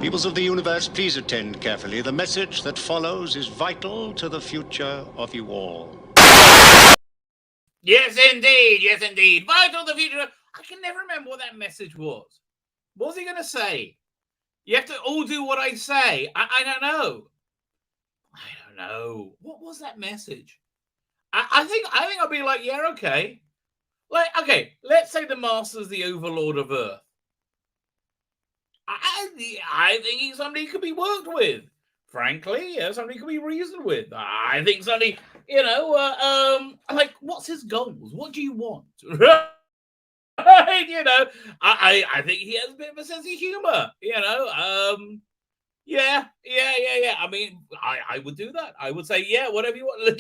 Peoples of the universe, please attend carefully. The message that follows is vital to the future of you all. Yes, indeed. Yes, indeed. Vital to the future. I can never remember what that message was. What was he going to say? You have to all do what I say. I don't know. I don't know. What was that message? I think I'll be like, yeah, okay. Like, okay, let's say the Master's the overlord of Earth. I think he's somebody who could be worked with. Frankly, yeah, somebody could be reasoned with. I think somebody, like, what's his goals? What do you want? Right? I think he has a bit of a sense of humor. Yeah. I mean, I would do that. I would say, yeah, whatever you want.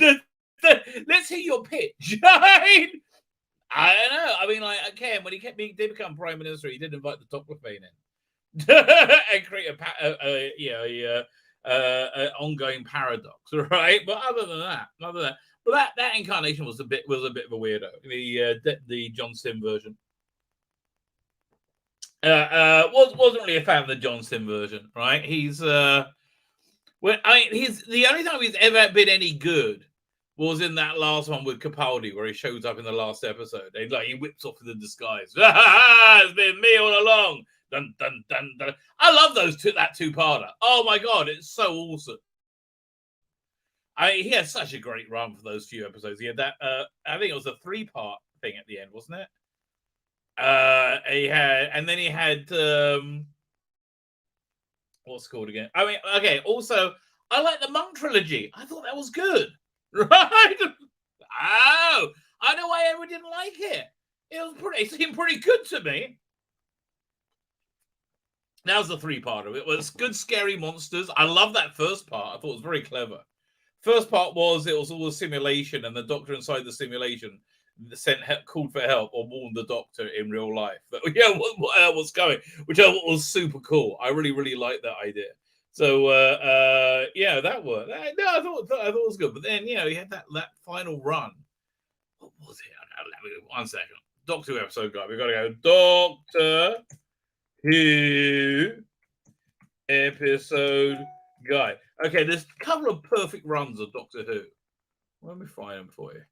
Let's hear your pitch. Right? I don't know. I mean, like, Ken, when he did become prime minister, he did invite the Tocqueville in and create an ongoing paradox, right? But other than that, but that incarnation was a bit of a weirdo. The John Sim version. Wasn't really a fan of the John Sim version, right? He's the only time he's ever been any good was in that last one with Capaldi, where he shows up in the last episode. He whips off in the disguise. It's been me all along. Dun dun dun dun. I love that two-parter. Oh my god, it's so awesome. He had such a great run for those few episodes. He had that. I think it was a 3-part thing at the end, wasn't it? He had what's it called again? I mean, okay. Also, I like the Monk trilogy. I thought that was good. Right? Oh, I know why everyone didn't like it. It seemed pretty good to me. That was the 3-parter. It was good, scary monsters. I love that first part. I thought it was very clever. First part was it was all a simulation, and the doctor inside the simulation called for help or warned the doctor in real life that what was going, which I thought was super cool. I really, really liked that idea. So that worked. I thought it was good. But then he had that final run. What was it? One second. Doctor Who episode guy. We've got to go. Doctor Who episode guy. Okay, there's a couple of perfect runs of Doctor Who. Let me find them for you.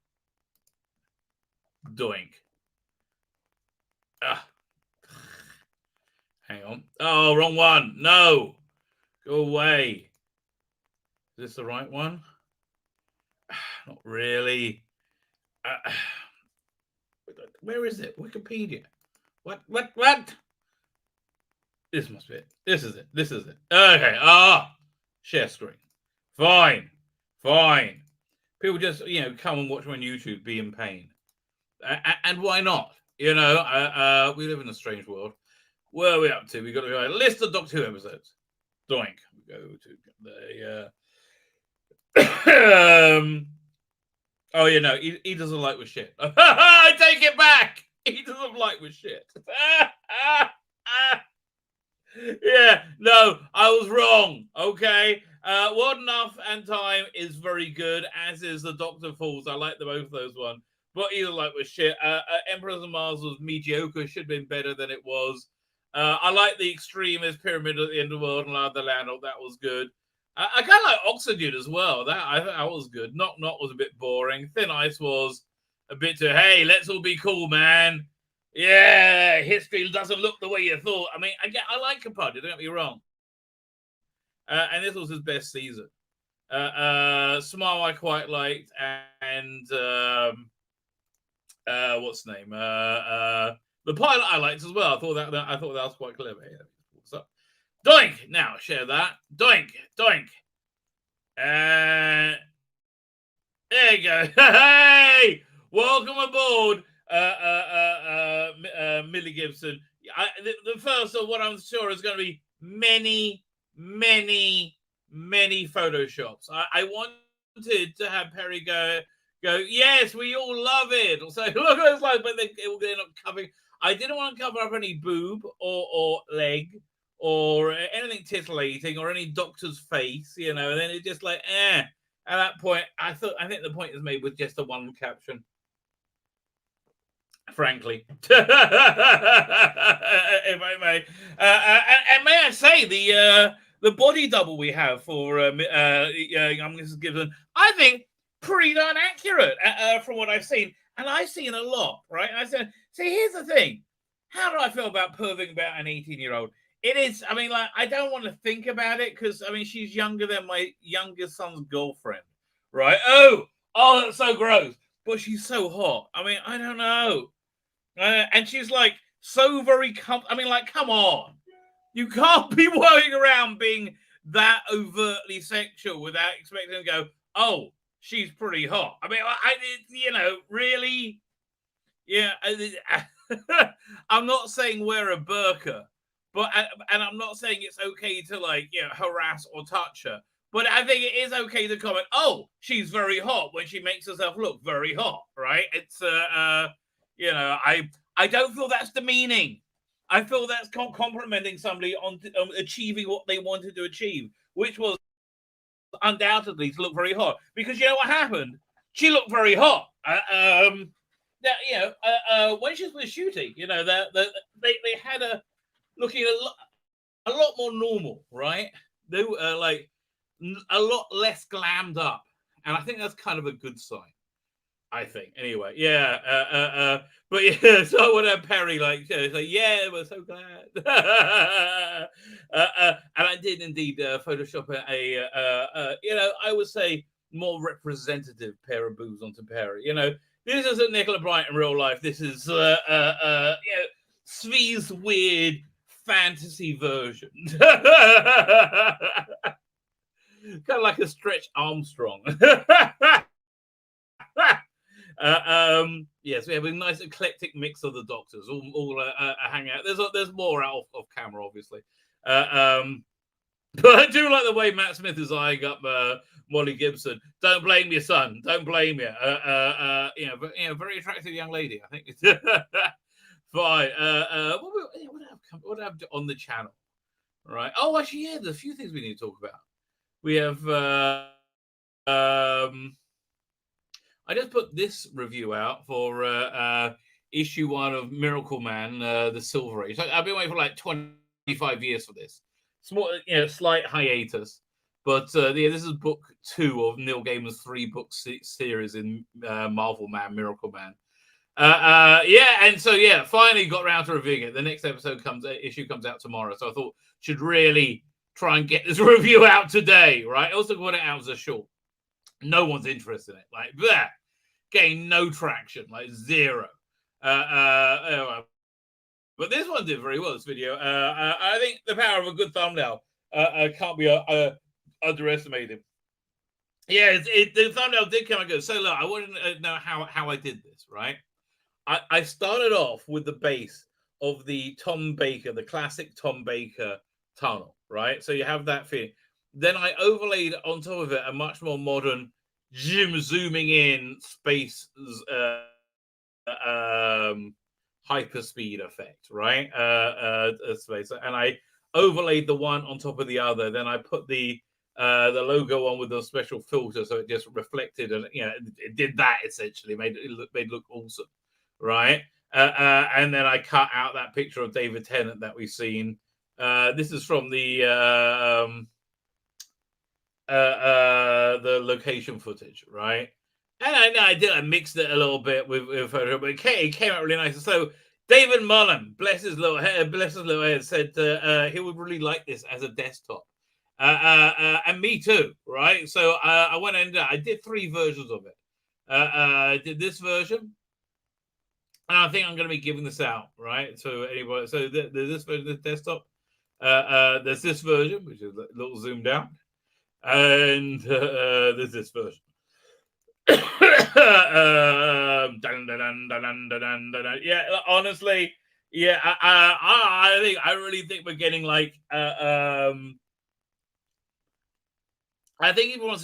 Doink. Hang on. Oh, wrong one. No. Go away. Is this the right one? Not really. Where is it? Wikipedia. What? This must be it. This is it. Okay. Share screen. Fine. People just, come and watch me on YouTube, be in pain. And why not? We live in a strange world. Where are we up to? We've got to go list of Doctor Who episodes. Doink. We go to the he doesn't like with shit. I take it back. He doesn't like with shit. Yeah, no, I was wrong. Okay. World Enough and Time is very good, as is The Doctor Falls. I like both of those ones. But either like with shit. Emperors of Mars was mediocre, should have been better than it was. I like the Extremist Pyramid at the End of the World and Love the Land. That was good. I kind of like Oxygen as well. I thought that was good. Not was a bit boring. Thin Ice was a bit too, hey, let's all be cool, man. Yeah, history doesn't look the way you thought. I mean, I like Capaldi, don't get me wrong. And this was his best season. Smile I quite liked, and what's the name? The pilot I liked as well. I thought that was quite clever. What's up? Doink! Now share that. Doink. There you go. Hey! Welcome aboard, Millie Gibson. The first of what I'm sure is going to be many photoshops. I wanted to have Perry go, yes, we all love it. So look at it's like, but they're not covering. I didn't want to cover up any boob or leg or anything titillating or any doctor's face, and then it's just like, At that point, I think the point is made with just a one caption. frankly, if I may. And may I say, the body double we have for young Mrs. Gibson, I think pretty darn accurate from what I've seen, and I've seen a lot, right? I said, see, here's the thing: how do I feel about perving about an 18-year-old? It is, I mean, like, I don't want to think about it because, I mean, she's younger than my youngest son's girlfriend, right? Oh, that's so gross. But she's so hot. I mean, I don't know. And she's like so very I mean, like, come on. You can't be walking around being that overtly sexual without expecting to go, oh, she's pretty hot. I mean, really? Yeah. I'm not saying wear a burqa, but and I'm not saying it's okay to, like, harass or touch her. But I think it is okay to comment, oh, she's very hot, when she makes herself look very hot, right? It's I don't feel that's demeaning. I feel that's complimenting somebody on achieving what they wanted to achieve, which was undoubtedly to look very hot. Because you know what happened? She looked very hot. When she was shooting, they had her looking a lot more normal, right? They were like a lot less glammed up, and I think that's kind of a good sign. I think, anyway, yeah. But yeah, so when Perry yeah, we're so glad. And I did indeed Photoshop I would say more representative pair of boobs onto Perry. This isn't Nicola Bright in real life. This is Tzvi's weird fantasy version. Kind of like a Stretch Armstrong. Yes, we have a nice eclectic mix of the Doctors all hang out. There's more out off camera, obviously. But I do like the way Matt Smith is eyeing up Molly Gibson. Don't blame your son. Don't blame you. Very attractive young lady. I think it's fine. What happened on the channel? Right. Oh, actually, yeah. There's a few things we need to talk about. We have. I just put this review out for issue 1 of Miracle Man, the Silver Age. I've been waiting for like 25 years for this. Small, slight hiatus. But this is book 2 of Neil Gaiman's 3-book series in Marvel Man, Miracle Man. And so finally got around to reviewing it. The next issue comes out tomorrow. So I thought should really try and get this review out today, right? Also got it out as a short. No one's interested in it. Like that, getting no traction, like zero. But this one did very well. This video, I think the power of a good thumbnail can't be underestimated. Yeah, the thumbnail did come out good. So look, I wanted to know how I did this. Right, I started off with the base of the Tom Baker, the classic Tom Baker tunnel. Right, so you have that feeling. Then I overlaid on top of it a much more modern zooming in space hyperspeed effect, right? Space, and I overlaid the one on top of the other. Then I put the logo on with a special filter, so it just reflected, and it did that essentially, made it look awesome, right? And then I cut out that picture of David Tennant that we've seen. This is from the location footage, right? And I mixed it a little bit with Photoshop, but it came out really nice. So David Mullen, bless his little head, said he would really like this as a desktop. And me too, right? So I went and I did 3 versions of it. I did this version, and I think I'm going to be giving this out, right? So anybody, so there's this version of the desktop. There's this version, which is a little zoomed out, and there's this version. Honestly, I really think we're getting like I think we're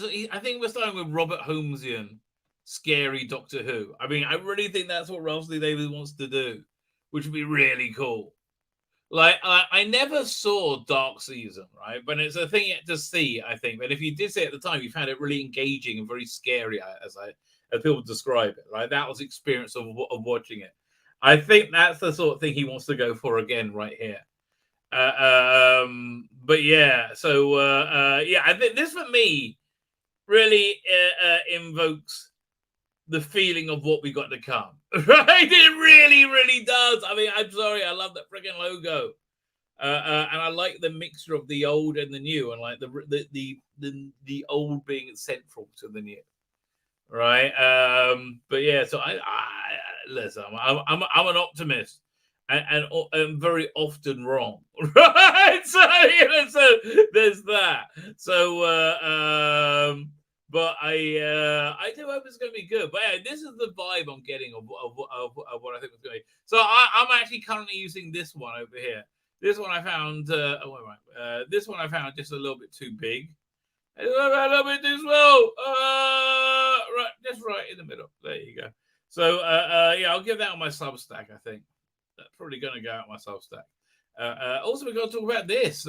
starting with Robert Holmesian scary Doctor Who. I mean, I really think that's what Ralph D. Davies wants to do, which would be really cool. Like, I never saw Dark Season, right? But it's a thing yet to see, I think. But if you did see it at the time, you found it really engaging and very scary, as people describe it, right? That was the experience of watching it. I think that's the sort of thing he wants to go for again right here. But yeah, so yeah, I think this for me really invokes the feeling of what we got to come. Right? It really, really does. I mean, I'm sorry, I love that freaking logo. And I like the mixture of the old and the new, and like the old being central to the new, right? But yeah, so I listen, I'm an optimist, and I'm very often wrong, right? So so there's that. So but I do hope it's going to be good. But yeah, this is the vibe I'm getting of what I think it's going to be. So I'm actually currently using this one over here. This one I found. This one I found just a little bit too big. A little bit too small. Right, just right in the middle. There you go. So yeah, I'll give that on my Substack. I think that's probably going to go out on my Substack. Also, we're going to talk about this.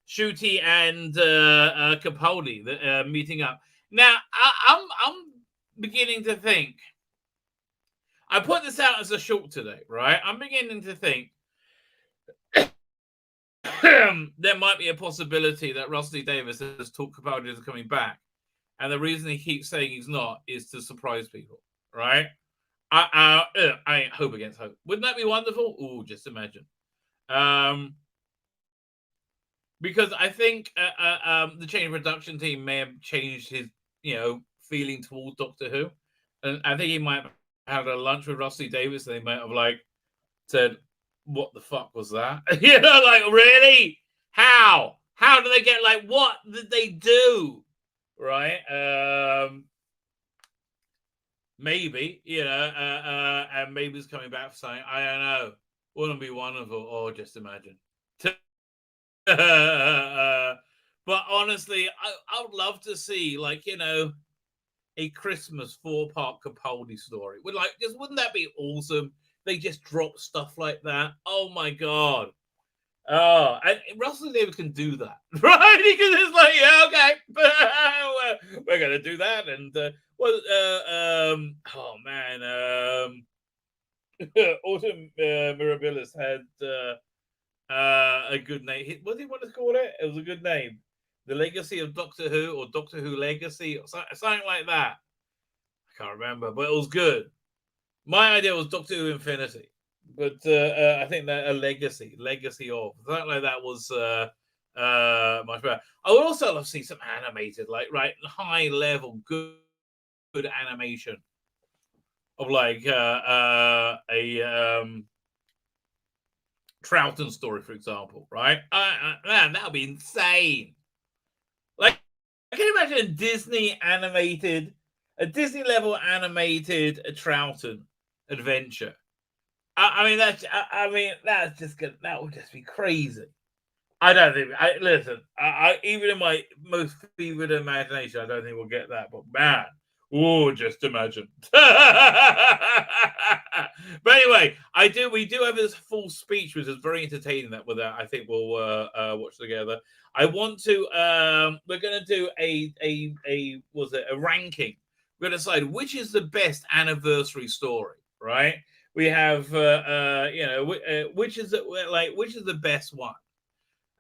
Shuti and Capaldi meeting up. Now, I'm beginning to think. I put this out as a short today, right? I'm beginning to think there might be a possibility that Rusty Davis has talked Capaldi is coming back, and the reason he keeps saying he's not is to surprise people, right? I hope against hope. Wouldn't that be wonderful? Oh, just imagine. Because I think the change of production team may have changed his, feeling towards Doctor Who, and I think he might have had a lunch with Rusty Davis, and they might have said, "What the fuck was that?" Really? How do they get what did they do? Right? Maybe and maybe he's coming back for something. I don't know. Wouldn't be wonderful? Or just imagine. But honestly, I would love to see a Christmas 4-part Capaldi story. Wouldn't that be awesome? They just drop stuff like that. Oh my god. Oh, and Russell Davis can do that, right? He can just okay, we're gonna do that, and oh man, Autumn Mirabilis had a good name. What did he want to call it? It was a good name. The Legacy of Doctor Who, or Doctor Who Legacy, or something like that. I can't remember, but it was good. My idea was Doctor Who Infinity, but I think that a legacy of something like that was much better. I would also love to see some animated, high level, good animation of a Troughton story, for example, right? Man, that would be insane. I can imagine a Disney level animated Troughton adventure. That would just be crazy. I don't think. Listen. Even in my most fevered imagination, I don't think we'll get that. But man, just imagine. But anyway, we do have this full speech, which is very entertaining. That I think we'll watch together. I want to. We're going to do a ranking. We're going to decide which is the best anniversary story, right? We have, which is the best one,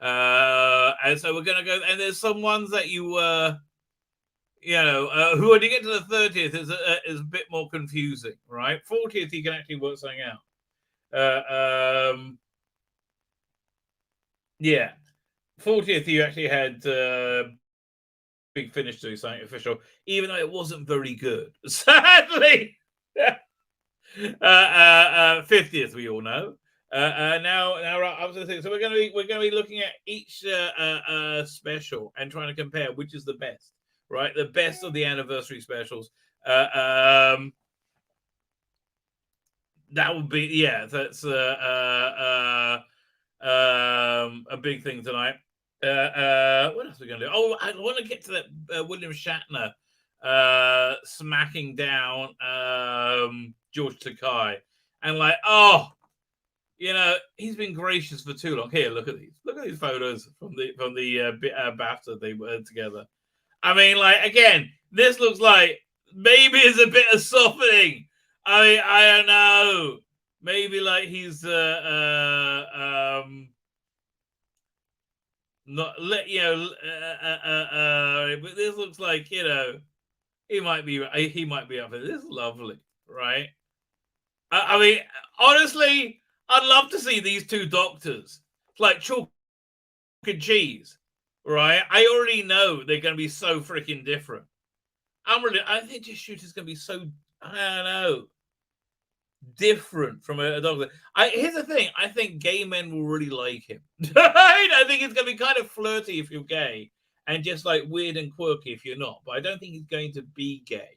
and so we're going to go. And there's some ones that who when you get to the 30th is a bit more confusing, right? 40th you can actually work something out. Yeah, 40th you actually had Big Finish do something official, even though it wasn't very good, sadly. 50th, we all know. Now I was going to say, so we're going to be looking at each special and trying to compare which is the best, right? The best of the anniversary specials. That would be that's a big thing tonight. What else are we going to do? Oh, I want to get to that William Shatner smacking down George Takai, and he's been gracious for too long. Here, look at these photos from the BAFTA they were together. I mean, again, this looks like maybe it's a bit of softening. I don't know. Maybe like he's not let but this looks like he might be up for this. Is lovely, right? I mean, honestly, I'd love to see these two doctors. It's like chalk and cheese, right? I already know they're going to be so freaking different. I think this shooter's going to be so, I don't know, different from a doctor. Here's the thing. I think gay men will really like him. I think it's going to be kind of flirty if you're gay and just like weird and quirky if you're not. But I don't think he's going to be gay.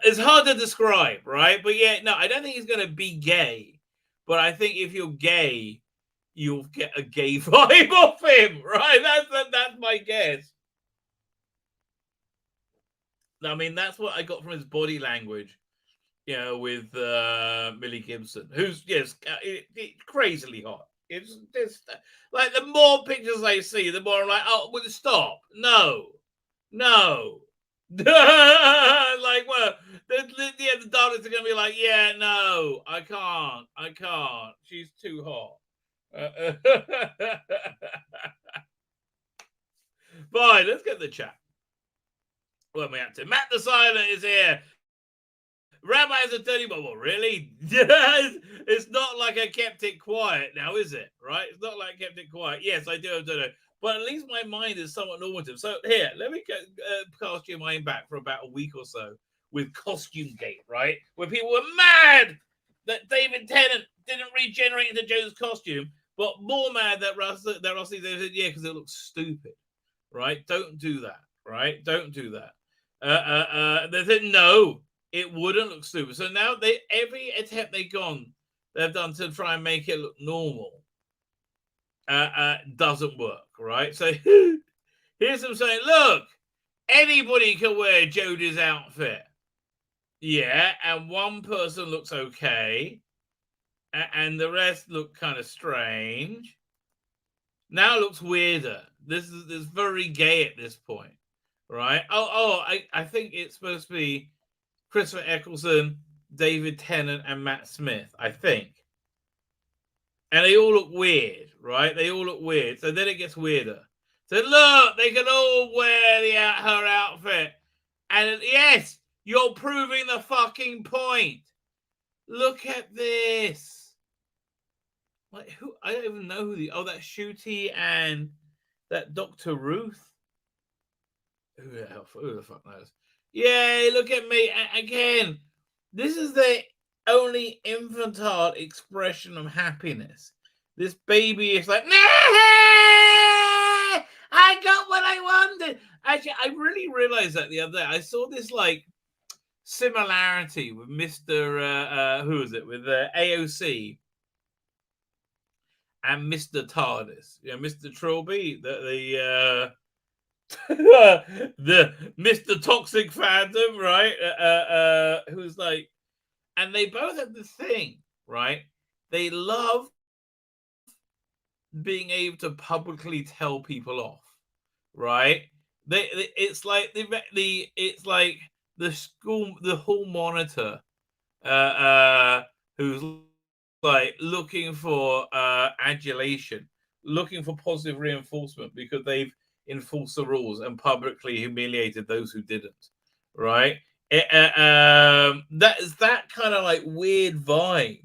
It's hard to describe, right? But yeah, no, I don't think he's going to be gay. But I think if you're gay, you'll get a gay vibe off him, right? That's my guess. I mean, that's what I got from his body language, with Millie Gibson, who's crazily hot. It's just like the more pictures I see, the more I'm like, oh, will it stop? No. Like, well, the doctors are gonna be like, yeah, no, I can't. She's too hot. Fine, let's get the chat. What am I up to? Matt the Silent is here. Rabbi is a dirty bubble. Really? It's not like I kept it quiet now, is it? Right? It's not like I kept it quiet. Yes, I do. But at least my mind is somewhat normative. So here, let me cast your mind back for about a week or so with Costume Gate, right? Where people were mad that David Tennant didn't regenerate into Joe's costume, but more mad that Rusty said, yeah, because it looks stupid, right? Don't do that, right? Don't do that. They said, no, it wouldn't look stupid. So now every attempt they've done to try and make it look normal doesn't work, right? So here's them saying, look, anybody can wear Jodie's outfit. Yeah, and one person looks okay, and the rest look kind of strange. Now it looks weirder. This is very gay at this point, right? I think it's supposed to be Christopher Eccleston, David Tennant, and Matt Smith, I think. And they all look weird, right? They all look weird. So then it gets weirder. So look, they can all wear her outfit. And yes, you're proving the fucking point. Look at this. Like, who? I don't even know who that Shooty and that Dr. Ruth. Who the fuck knows? Yay, look at me. Again, this is the only infantile expression of happiness. This baby is like, nah, I got what I wanted. Actually, I really realized that the other day. I saw this like similarity with Mr. Who is it? With AOC and Mr. TARDIS. Mr. Trilby, the Mr. Toxic Phantom, right? Who's like, and they both have the thing, right? They love being able to publicly tell people off, right? It's like the hall monitor, who's like looking for adulation, looking for positive reinforcement because they've enforced the rules and publicly humiliated those who didn't, right? That is that kind of like weird vibe,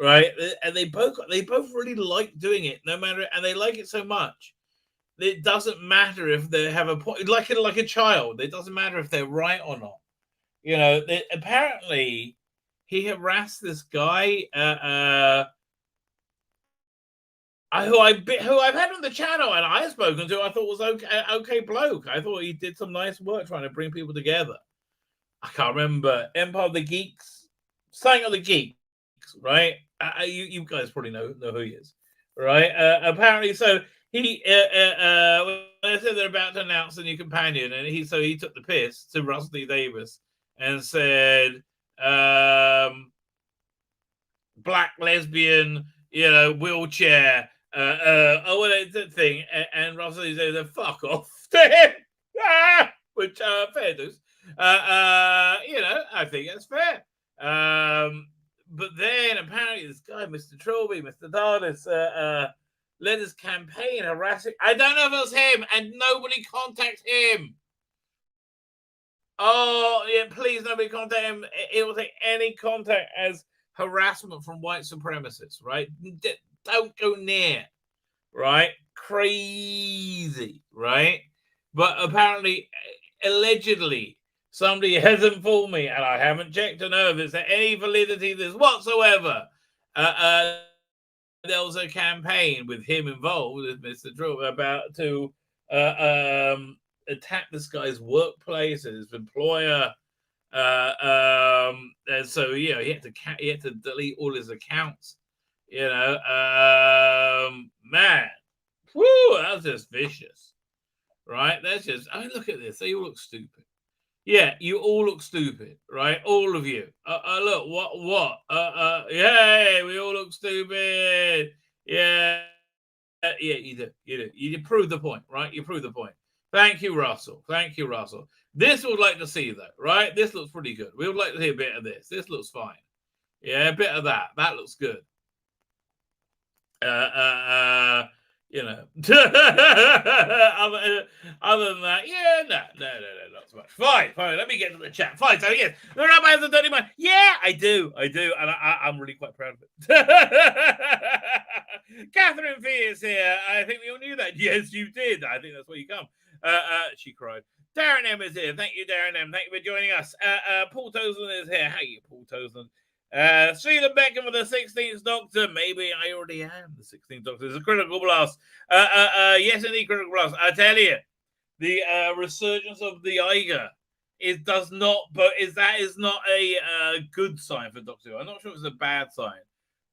right? And they both really like doing it, no matter, and they like it so much. It doesn't matter if they have a point, like a child. It doesn't matter if they're right or not. Apparently he harassed this guy who I've had on the channel and I've spoken to. I thought was okay bloke. I thought he did some nice work trying to bring people together. I can't remember. Empire of the Geeks, something of the Geeks, right? You guys probably know who he is, right? Apparently, so he when they said they're about to announce a new companion, and he took the piss to Rusty Davis and said, black lesbian, wheelchair, that thing, and Rusty said, fuck off to him, which fair dues. I think that's fair. but then apparently this guy, Mr. Trilby, Mr. Dardis, led his campaign harassing. I don't know if it was him, and nobody contact him. Oh, yeah, please, nobody contact him. It will take any contact as harassment from white supremacists, right? Don't go near, right? Crazy, right? But apparently, allegedly, somebody has informed me, and I haven't checked to know if there's any validity to this whatsoever. There was a campaign with him involved, with Mr. Drew, about to attack this guy's workplace and his employer. And so he had to delete all his accounts. Man, whoo, that was just vicious, right? That's just. I mean, look at this. They all look stupid. Yeah, you all look stupid, right? All of you. Look, what? Yay, we all look stupid. Yeah, you do. You prove the point, right? You prove the point. Thank you, Russell. This would like to see, though, right? This looks pretty good. We would like to see a bit of this. This looks fine. Yeah, a bit of that. That looks good. Other than that, no, not so much. Fine. Let me get to the chat. Fine. So yes, the Rabbi has a dirty mind. Yeah, I do, and I'm really quite proud of it. Catherine Fee is here. I think we all knew that. Yes, you did. I think that's where you come. She cried. Darren M is here. Thank you, Darren M. Thank you for joining us. Paul Tozen is here. How are you, Paul Tozen? Tzvi Lebetkin for the 16th Doctor. Maybe I already am the 16th Doctor. It's a critical blast. Yes, indeed, critical blast. I tell you, the resurgence of the Eiger is not a good sign for Doctor Who. I'm not sure it's a bad sign,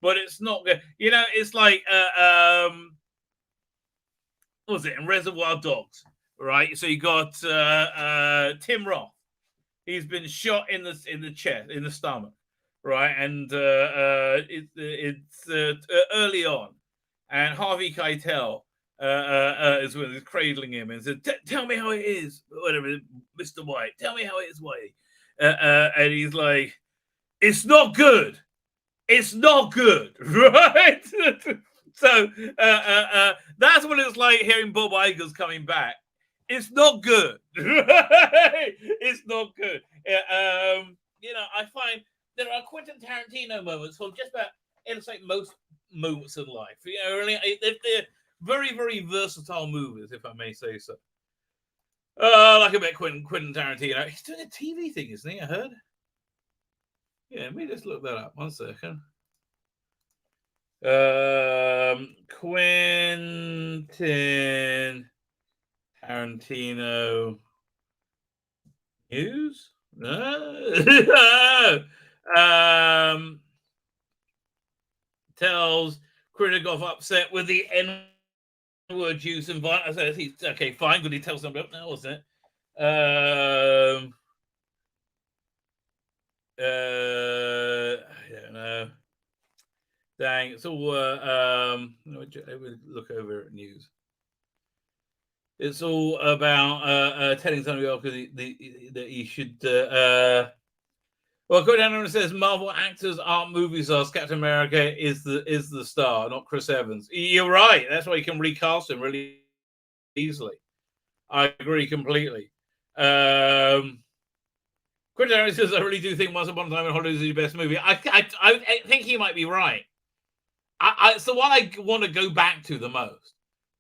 but it's not good. It's like what was it in Reservoir Dogs, right? So you got Tim Roth. He's been shot in the chest, in the stomach. Right, and it's early on, and Harvey Keitel is when he's cradling him and said, "Tell me how it is, whatever, Mr. White. Tell me how it is, White." And he's like, "It's not good. It's not good, right?" So that's what it's like hearing Bob Iger's coming back. It's not good. It's not good. I find there are Quentin Tarantino moments for just about, it's like most moments in life. Really, they're very, very versatile movies, if I may say so. Like a bit Quentin Tarantino. He's doing a TV thing, isn't he? I heard. Yeah, let me just look that up. 1 second. Quentin Tarantino news? No. Tells Kritikov upset with the N-word use and violence. Okay, fine. Good. He tells them, no, wasn't it? I don't know. Dang, it's all. Look over at news. It's all about telling somebody else that he should. Well, Cody says Marvel actors aren't movie stars. Captain America is the star, not Chris Evans. You're right. That's why you can recast him really easily. I agree completely. Quentin Tarantino says, "I really do think Once Upon a Time in Hollywood is the best movie." I think he might be right. It's the one I want to go back to the most,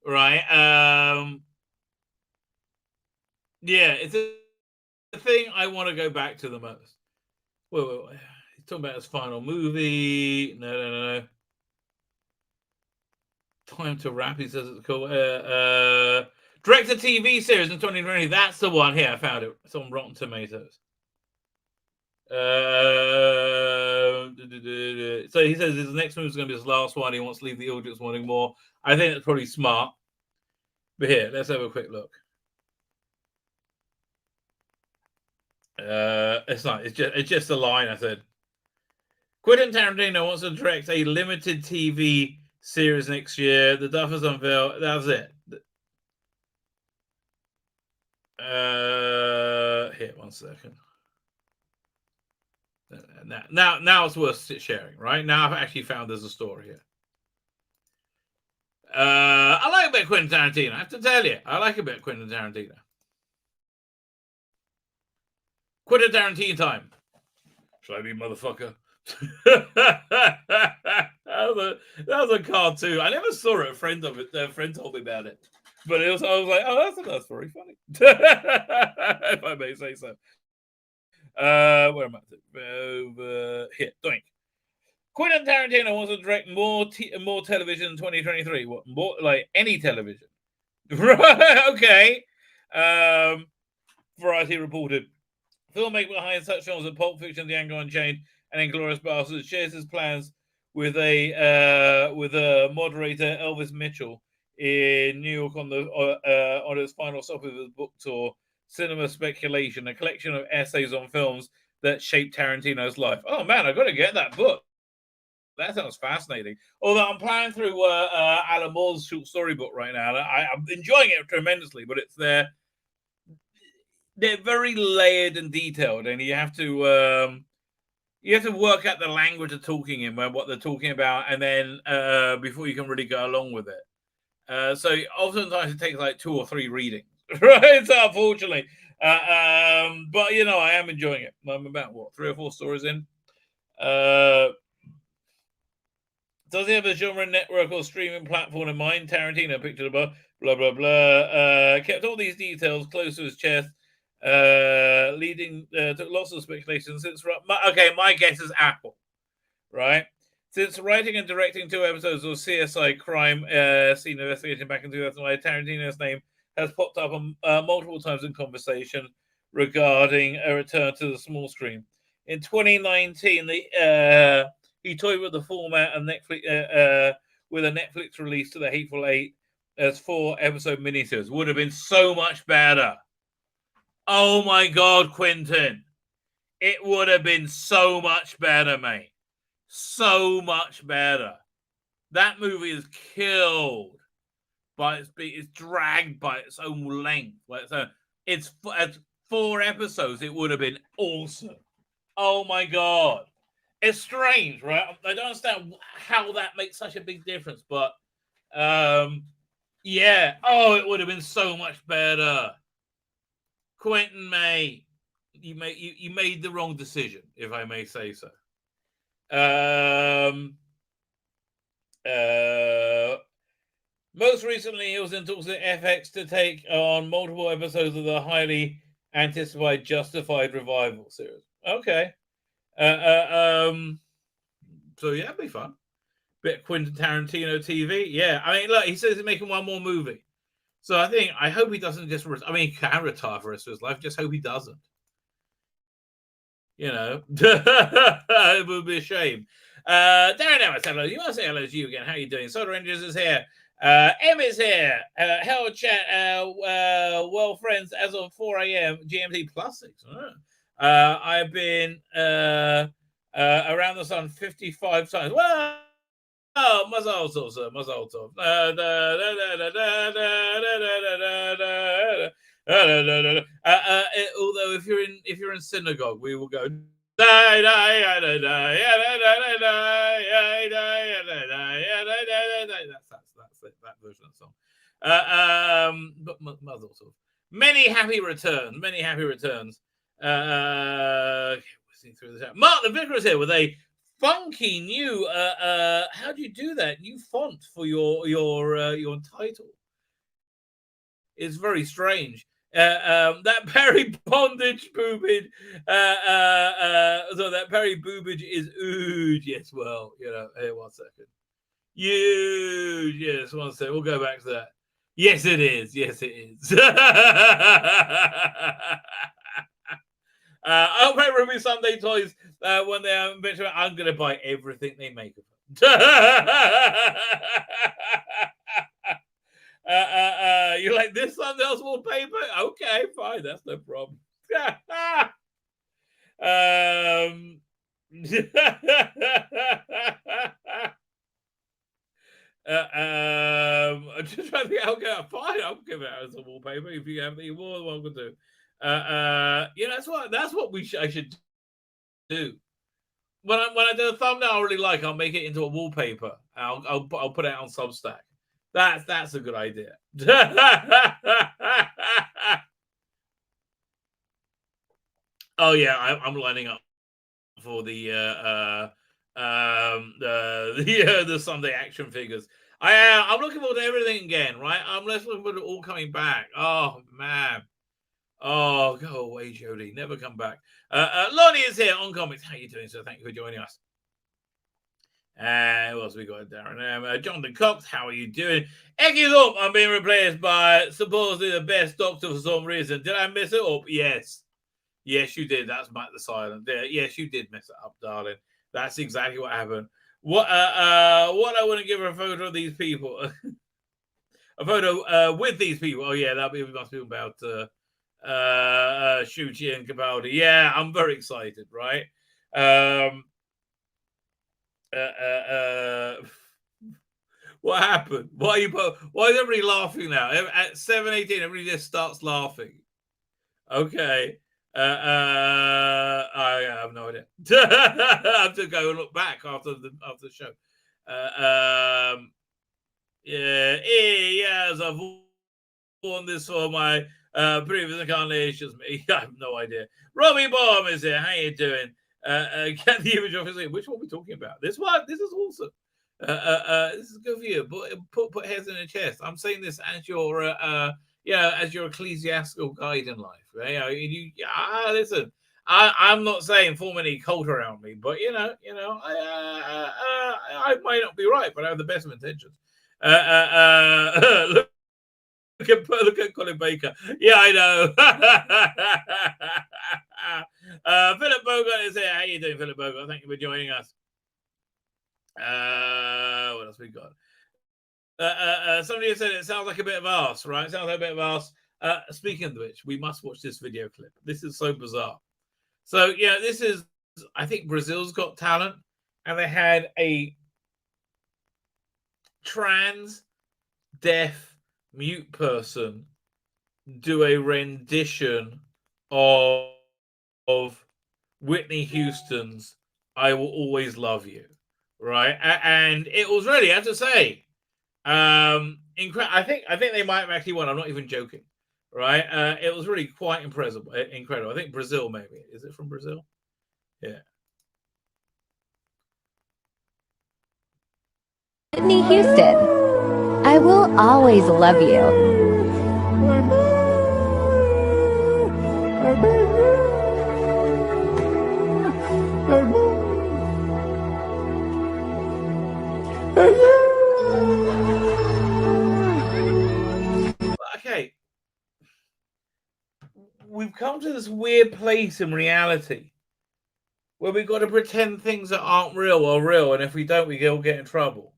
right? Yeah, it's the thing I want to go back to the most. Wait. He's talking about his final movie. No. Time to Rap, he says it's cool. Director TV series in 2020. That's the one. Here, I found it. It's on Rotten Tomatoes. So he says his next movie is going to be his last one. He wants to leave the audience wanting more. I think that's probably smart. But here, let's have a quick look. It's not. It's just a line. I said, Quentin Tarantino wants to direct a limited TV series next year. The Duffers unveiled. That was it. Here, 1 second. Now it's worth sharing, right? Now I've actually found there's a story here. I like a bit of Quentin Tarantino. I have to tell you, I like a bit of Quentin Tarantino. Quentin Tarantino time. Should I be motherfucker? that was a cartoon. I never saw it. A friend told me about it, but I was like, oh, that's very funny. If I may say so. Where am I? Over here. Doink. Quentin Tarantino wants to direct more television in 2023. What more? Like any television? Right? Okay. Variety reported. Filmmaker behind such films as Pulp Fiction, Django Unchained, and Inglourious Basterds shares his plans with a moderator, Elvis Mitchell, in New York on his final stop of his book tour, Cinema Speculation, a collection of essays on films that shaped Tarantino's life. Oh man, I got to get that book. That sounds fascinating. Although I'm playing through Alan Moore's short story book right now, and I'm enjoying it tremendously, but they're very layered and detailed, and you have to work out the language they're talking in, what they're talking about, and then before you can really go along with it. So oftentimes it takes like 2 or 3 readings, right? So unfortunately, but I am enjoying it. I'm about 3 or 4 stories in. Does he have a genre network or streaming platform in mind? Tarantino pictured above. Blah blah blah. Kept all these details close to his chest. Took lots of speculation since. My guess is Apple, right? Since writing and directing 2 episodes of CSI Crime Scene Investigation back in 2009, Tarantino's name has popped up multiple times in conversation regarding a return to the small screen. In 2019, he toyed with the format of Netflix with a Netflix release to The Hateful Eight as 4-episode miniseries. Would have been so much better. Oh my God, Quentin. It would have been so much better, mate. So much better. That movie is killed by it's dragged by its own length. It's 4 episodes. It would have been awesome. Oh my God. It's strange, right? I don't understand how that makes such a big difference, but yeah. Oh, it would have been so much better. Quentin, mate, you made the wrong decision, if I may say so. Most recently, he was in talks with FX to take on multiple episodes of the highly anticipated Justified revival series. Okay. So yeah, it'd be fun. Bit of Quentin Tarantino TV. Yeah, I mean, look, he says he's making 1 more movie. So I hope he doesn't just. He can retire for the rest of his life. Just hope he doesn't. It would be a shame. Darren Evans, hello. You want to say hello to you again? How are you doing? Soda Rangers is here. M is here. Hello, chat. Well, friends, as of 4 a.m. GMT plus 6. I've been around the sun 55 times. Well. Oh, Mazal Tov, sir. Mazal Tov. Although if you're in synagogue, we will go. That's it, that version of the song. But Mazal Tov. Many happy returns. Many happy returns. Mark the Vicar is here with a funky new how do you do that new font for your title? It's very strange. That Perry Bondage boobage so that Perry boobage is huge. Yes, well, here, 1 second. Huge. Yes, 1 second. We'll go back to that. Yes, it is. Yes, it is. I'll play Ruby Sunday toys when they mention. I'm going to buy everything they make of them. You like this Sunday's wallpaper? Okay, fine, that's no problem. I'm just trying to think. Fine. I'll give it out as a wallpaper if you have anything more than welcome to. That's what I should do. when I do a thumbnail I really like, I'll make it into a wallpaper. I'll put it on Substack. That's a good idea. Oh yeah, I'm lining up for the Sunday action figures. I'm looking forward to everything again, right? I'm looking forward to all coming back. Oh man. Oh, go away, Jody. Never come back. Lonnie is here on Comics. How you doing, sir? Thank you for joining us. Who else we got, Darren? Jonathan Cox, how are you doing? Eggy's up. I'm being replaced by supposedly the best doctor for some reason. Did I mess it up? Yes. Yes, you did. That's Matt the Silent. Yes, you did mess it up, darling. That's exactly what happened. What I want to give her a photo of these people. A photo with these people. Oh, yeah, we must be about Shuchi and Capaldi. Yeah, I'm very excited, right? What happened? Why is everybody laughing now? At 7:18, everybody just starts laughing. Okay. I have no idea. I have to go and look back after the show. Yes, I've worn this for my previous incarnations. I have no idea. Robbie Baum is here. How you doing? Get the image of his. Which one are we talking about? This one. This is awesome. This is good for you. Put heads in the chest. I'm saying this as your as your ecclesiastical guide in life. Right? Listen. I'm not saying form any cult around me, but I might not be right, but I have the best of intentions. Look at Colin Baker. Yeah, I know. Philip Bogart is here. How you doing, Philip Bogart? Thank you for joining us. What else we got? Somebody said it sounds like a bit of arse, right? It sounds like a bit of arse. Speaking of which, we must watch this video clip. This is so bizarre. So, this is, I think Brazil's Got Talent, and they had a trans, deaf, mute person do a rendition of Whitney Houston's I Will Always Love You, right? And it was really, I have to say, incredible. I think they might have actually won. I'm not even joking, right? It was really quite incredible. I think Brazil, maybe. Is it from Brazil? Yeah. Whitney Houston, I Will Always Love You. Okay. We've come to this weird place in reality where we've got to pretend things that aren't real are real, and if we don't, we all get in trouble.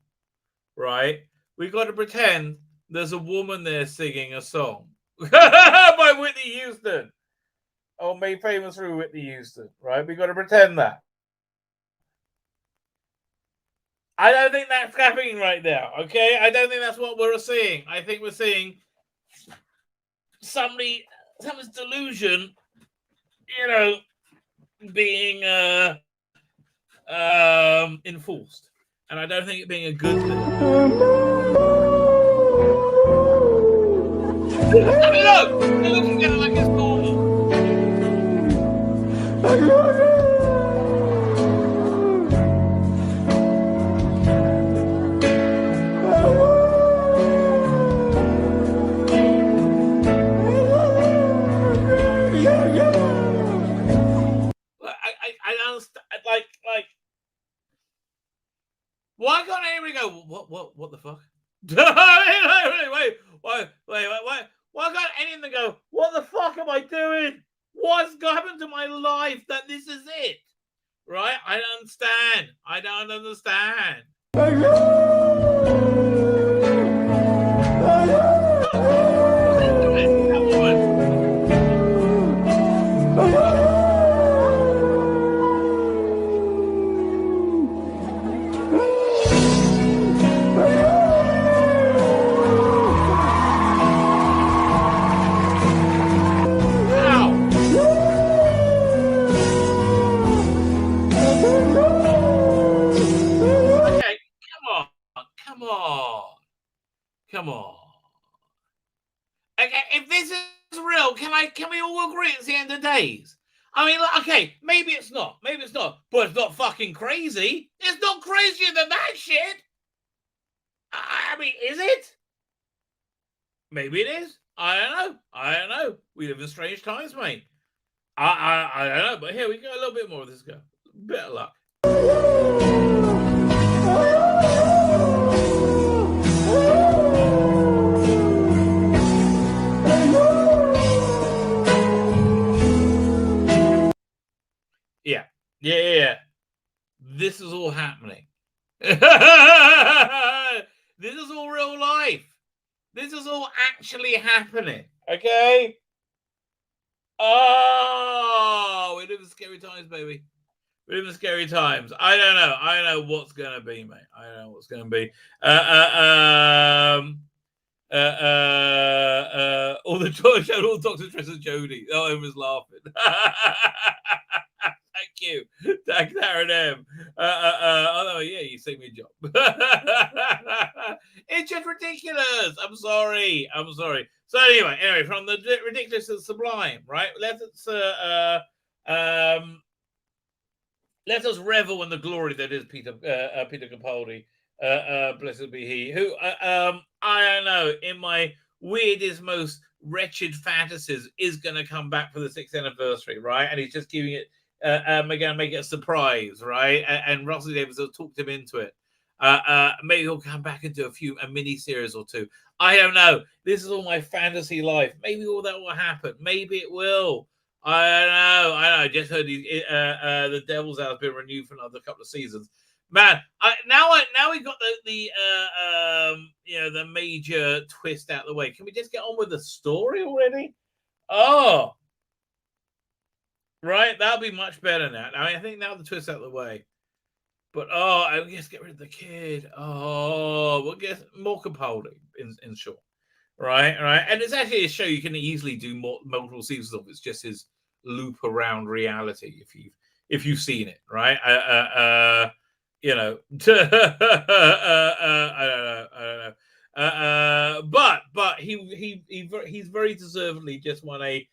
Right? We've got to pretend there's a woman there singing a song by Whitney Houston. Oh, made famous through Whitney Houston, right? We've got to pretend that. I don't think that's happening right now, okay? I don't think that's what we're seeing. I think we're seeing someone's delusion, being enforced. And I don't think it being a good thing. I mean, look! They're looking at it like it's normal. I understand. Like. Why can't anybody go? What the fuck? wait. Why can't anyone go? What the fuck am I doing? What's happened to my life that this is it? Right? I don't understand. I don't understand. Come on. Okay, if this is real, can we all agree it's the end of days? I mean, okay, maybe it's not, but it's not fucking crazy. It's not crazier than that shit. I mean, is it? Maybe it is. I don't know. We live in strange times, mate. I don't know, but here we go. A little bit more of this go. Bit of luck. Yeah. This is all happening. This is all real life. This is all actually happening. Okay? Oh, we live in scary times, baby. We live in scary times. I don't know what's gonna be, mate. I don't know what's gonna be. All the showed all Dr. Tress and Jody. Oh, everyone's laughing. Thank you. Thank Darren M. Oh, yeah, you saved me a job. It's just ridiculous. I'm sorry. So anyway, from the ridiculous to the sublime, right? Let us revel in the glory that is Peter Capaldi. Blessed be he. Who I don't know, in my weirdest, most wretched fantasies, is going to come back for the 6th anniversary, right? And he's just giving it. We're going to make it a surprise, right? And Russell Davis will talk him into it. Maybe he'll come back and do a mini series or two. I don't know. This is all my fantasy life. Maybe all that will happen. Maybe it will. I don't know. I just heard the Devil's Hour has been renewed for another couple of seasons. Man, now we got the major twist out of the way. Can we just get on with the story already? Oh. Right, that'll be much better now. I mean, I think now the twist out of the way. But I guess get rid of the kid. Oh, we'll get more Capaldi in short. Right. And it's actually a show you can easily do multiple seasons of. It's just his loop around reality if you've seen it, right? I don't know. But he's very deservedly just won a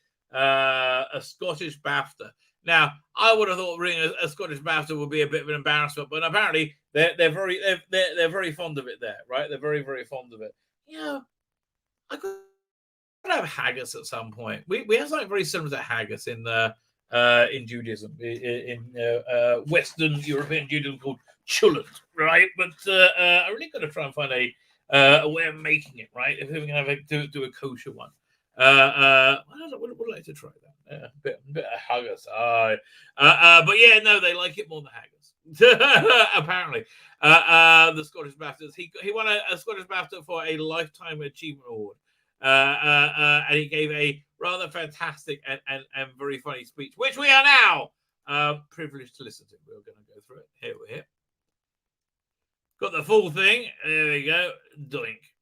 Scottish BAFTA. Now, I would have thought winning a Scottish BAFTA would be a bit of an embarrassment, but apparently they're very fond of it there, right? They're very, very fond of it. I could have haggis at some point. We have something very similar to haggis in Judaism, in Western European Judaism called chulent, right? But I'm really going to try and find a way of making it, right? If we're going to do a kosher one. I would like to try that. A bit of haggis. But yeah, no, they like it more than haggis. Apparently, the Scottish BAFTAs. He won a Scottish BAFTA for a Lifetime Achievement Award, and he gave a rather fantastic and very funny speech, which we are now privileged to listen to. We're going to go through it. Here we're here. Got the full thing. There we go. Doink.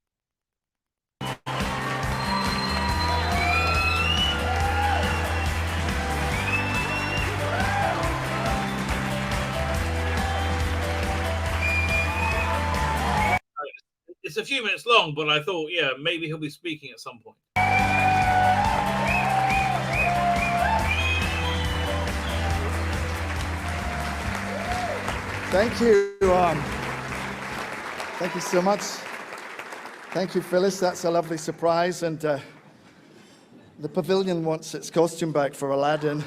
It's a few minutes long, but I thought, yeah, maybe he'll be speaking at some point. Thank you. Thank you so much. Thank you, Phyllis. That's a lovely surprise. And the pavilion wants its costume back for Aladdin.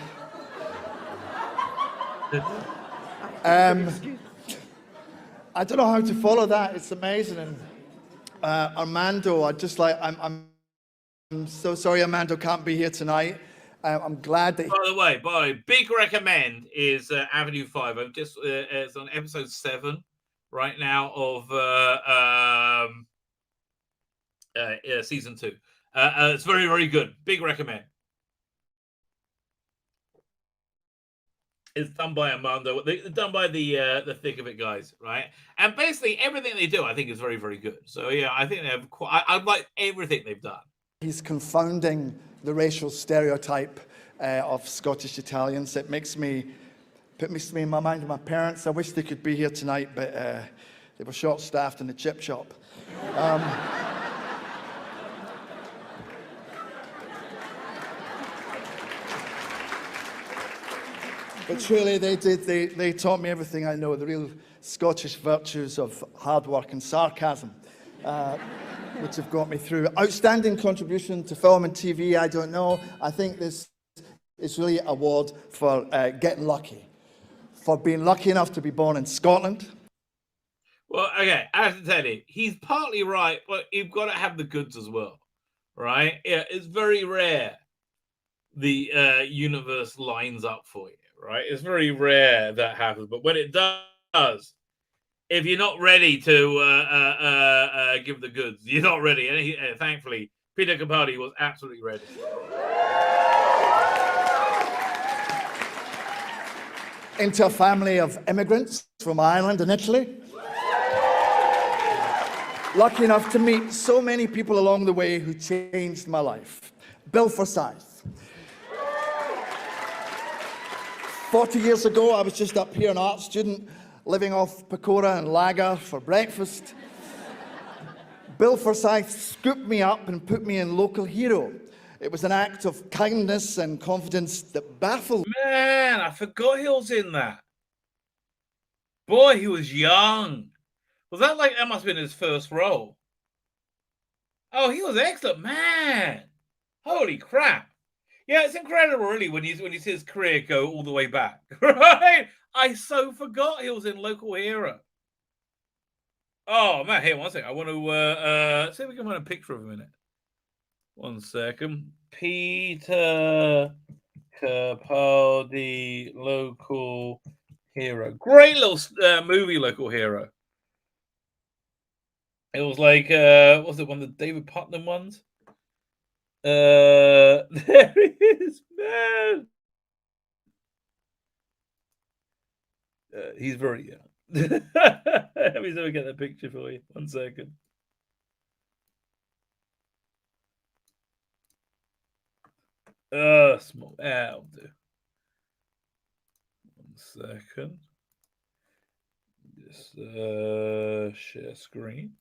I don't know how to follow that. It's amazing. And Armando, I'm so sorry Armando can't be here tonight. I'm glad that. By the way, big recommend is Avenue 5. I'm just it's on episode 7 right now of season 2. It's very, very good. Big recommend. It's done by Armando. Done by the Thick of It guys, right? And basically everything they do, I think, is very, very good. So yeah, I think they have. I like everything they've done. He's confounding the racial stereotype of Scottish Italians. It put me in my mind of my parents. I wish they could be here tonight, but They were short-staffed in the chip shop. But truly, they taught me everything I know, the real Scottish virtues of hard work and sarcasm, which have got me through. Outstanding contribution to film and TV, I don't know. I think this is really an award for getting lucky, for being lucky enough to be born in Scotland. Well, okay, I have to tell you, he's partly right, but you've got to have the goods as well, right? Yeah, it's very rare the universe lines up for you, right? It's very rare that happens, but when it does, if you're not ready to give the goods, you're not ready. And thankfully, Peter Capaldi was absolutely ready. Into a family of immigrants from Ireland and Italy. Lucky enough to meet so many people along the way who changed my life. Bill Forsyth. 40 years ago, I was just up here, an art student, living off pakora and lager for breakfast. Bill Forsyth scooped me up and put me in Local Hero. It was an act of kindness and confidence that baffled me. Man, I forgot he was in that. Boy, he was young. Was that must have been his first role? Oh, he was excellent, man. Holy crap. Yeah, it's incredible, really, when you see his career go all the way back. Right? I so forgot he was in Local Hero. Oh, man, here, one second. I want to see if we can find a picture of him in it. 1 second. Peter Capaldi, Local Hero. Great little movie, Local Hero. It was like, was it one of the David Putnam ones? There he is, man. He's very young. Let me see if I get that picture for you. 1 second. Small. I'll do. 1 second. Just share screen.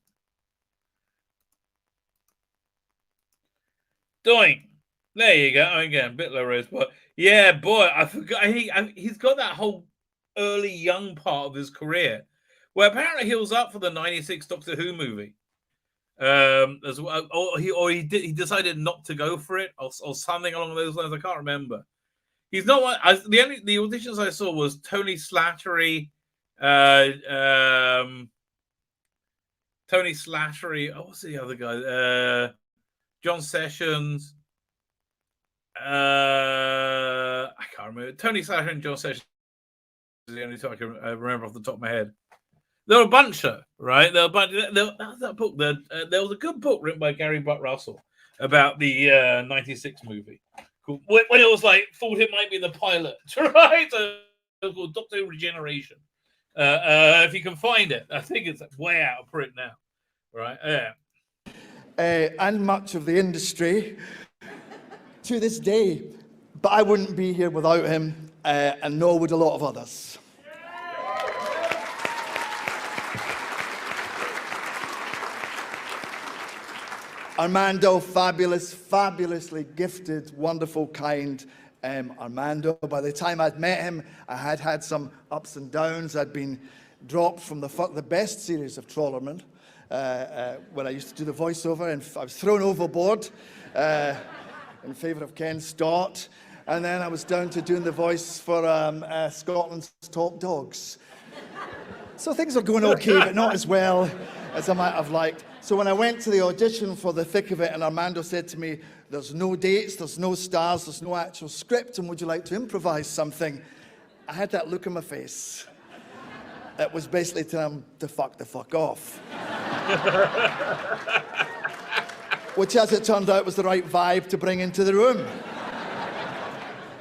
Doink. There you go. Again, a bit low res, but yeah, boy, I forgot. He's got that whole early young part of his career, where apparently he was up for the '96 Doctor Who movie, as well, or he decided not to go for it, or something along those lines. I can't remember. He's not one. The auditions I saw was Tony Slattery, Oh, what's the other guy? John Sessions. I can't remember. Tony Slattery and John Sessions is the only two I can remember off the top of my head. There were a bunch of, right? There was a good book written by Gary Butt Russell about the '96 movie. Cool. When it was thought it might be the pilot, right? It was called Doctor Who Regeneration. If you can find it, I think it's way out of print now, right? Yeah. And much of the industry to this day, but I wouldn't be here without him, and nor would a lot of others. Armando, fabulous, fabulously gifted, wonderful, kind Armando. By the time I'd met him, I had had some ups and downs. I'd been dropped from the best series of Trawlerman, when I used to do the voiceover, and I was thrown overboard in favour of Ken Stott, and then I was down to doing the voice for Scotland's Top Dogs. So things are going okay, but not as well as I might have liked. So when I went to the audition for The Thick of It, and Armando said to me, there's no dates, there's no stars, there's no actual script, and would you like to improvise something? I had that look on my face. That was basically telling him to fuck the fuck off. Which, as it turned out, was the right vibe to bring into the room.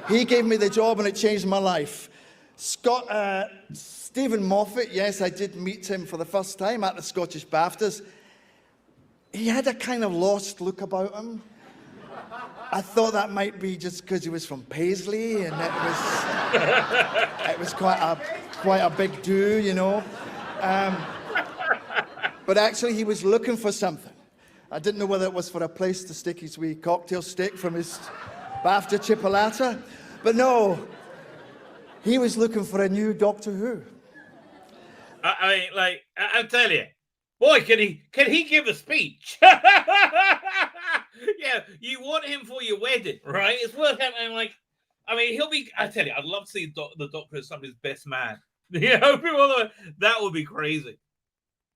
He gave me the job and it changed my life. Stephen Moffat, yes, I did meet him for the first time at the Scottish BAFTAs. He had a kind of lost look about him. I thought that might be just because he was from Paisley, and it was quite a big do, you know. But actually, he was looking for something. I didn't know whether it was for a place to stick his wee cocktail stick from his BAFTA chipolata. But no, he was looking for a new Doctor Who. I mean, like, I'll tell you, boy, can he give a speech? Yeah, you want him for your wedding, right? It's worth having, like, I mean, he'll be, I tell you, I'd love to see the Doctor as somebody's best man. You know, that would be crazy.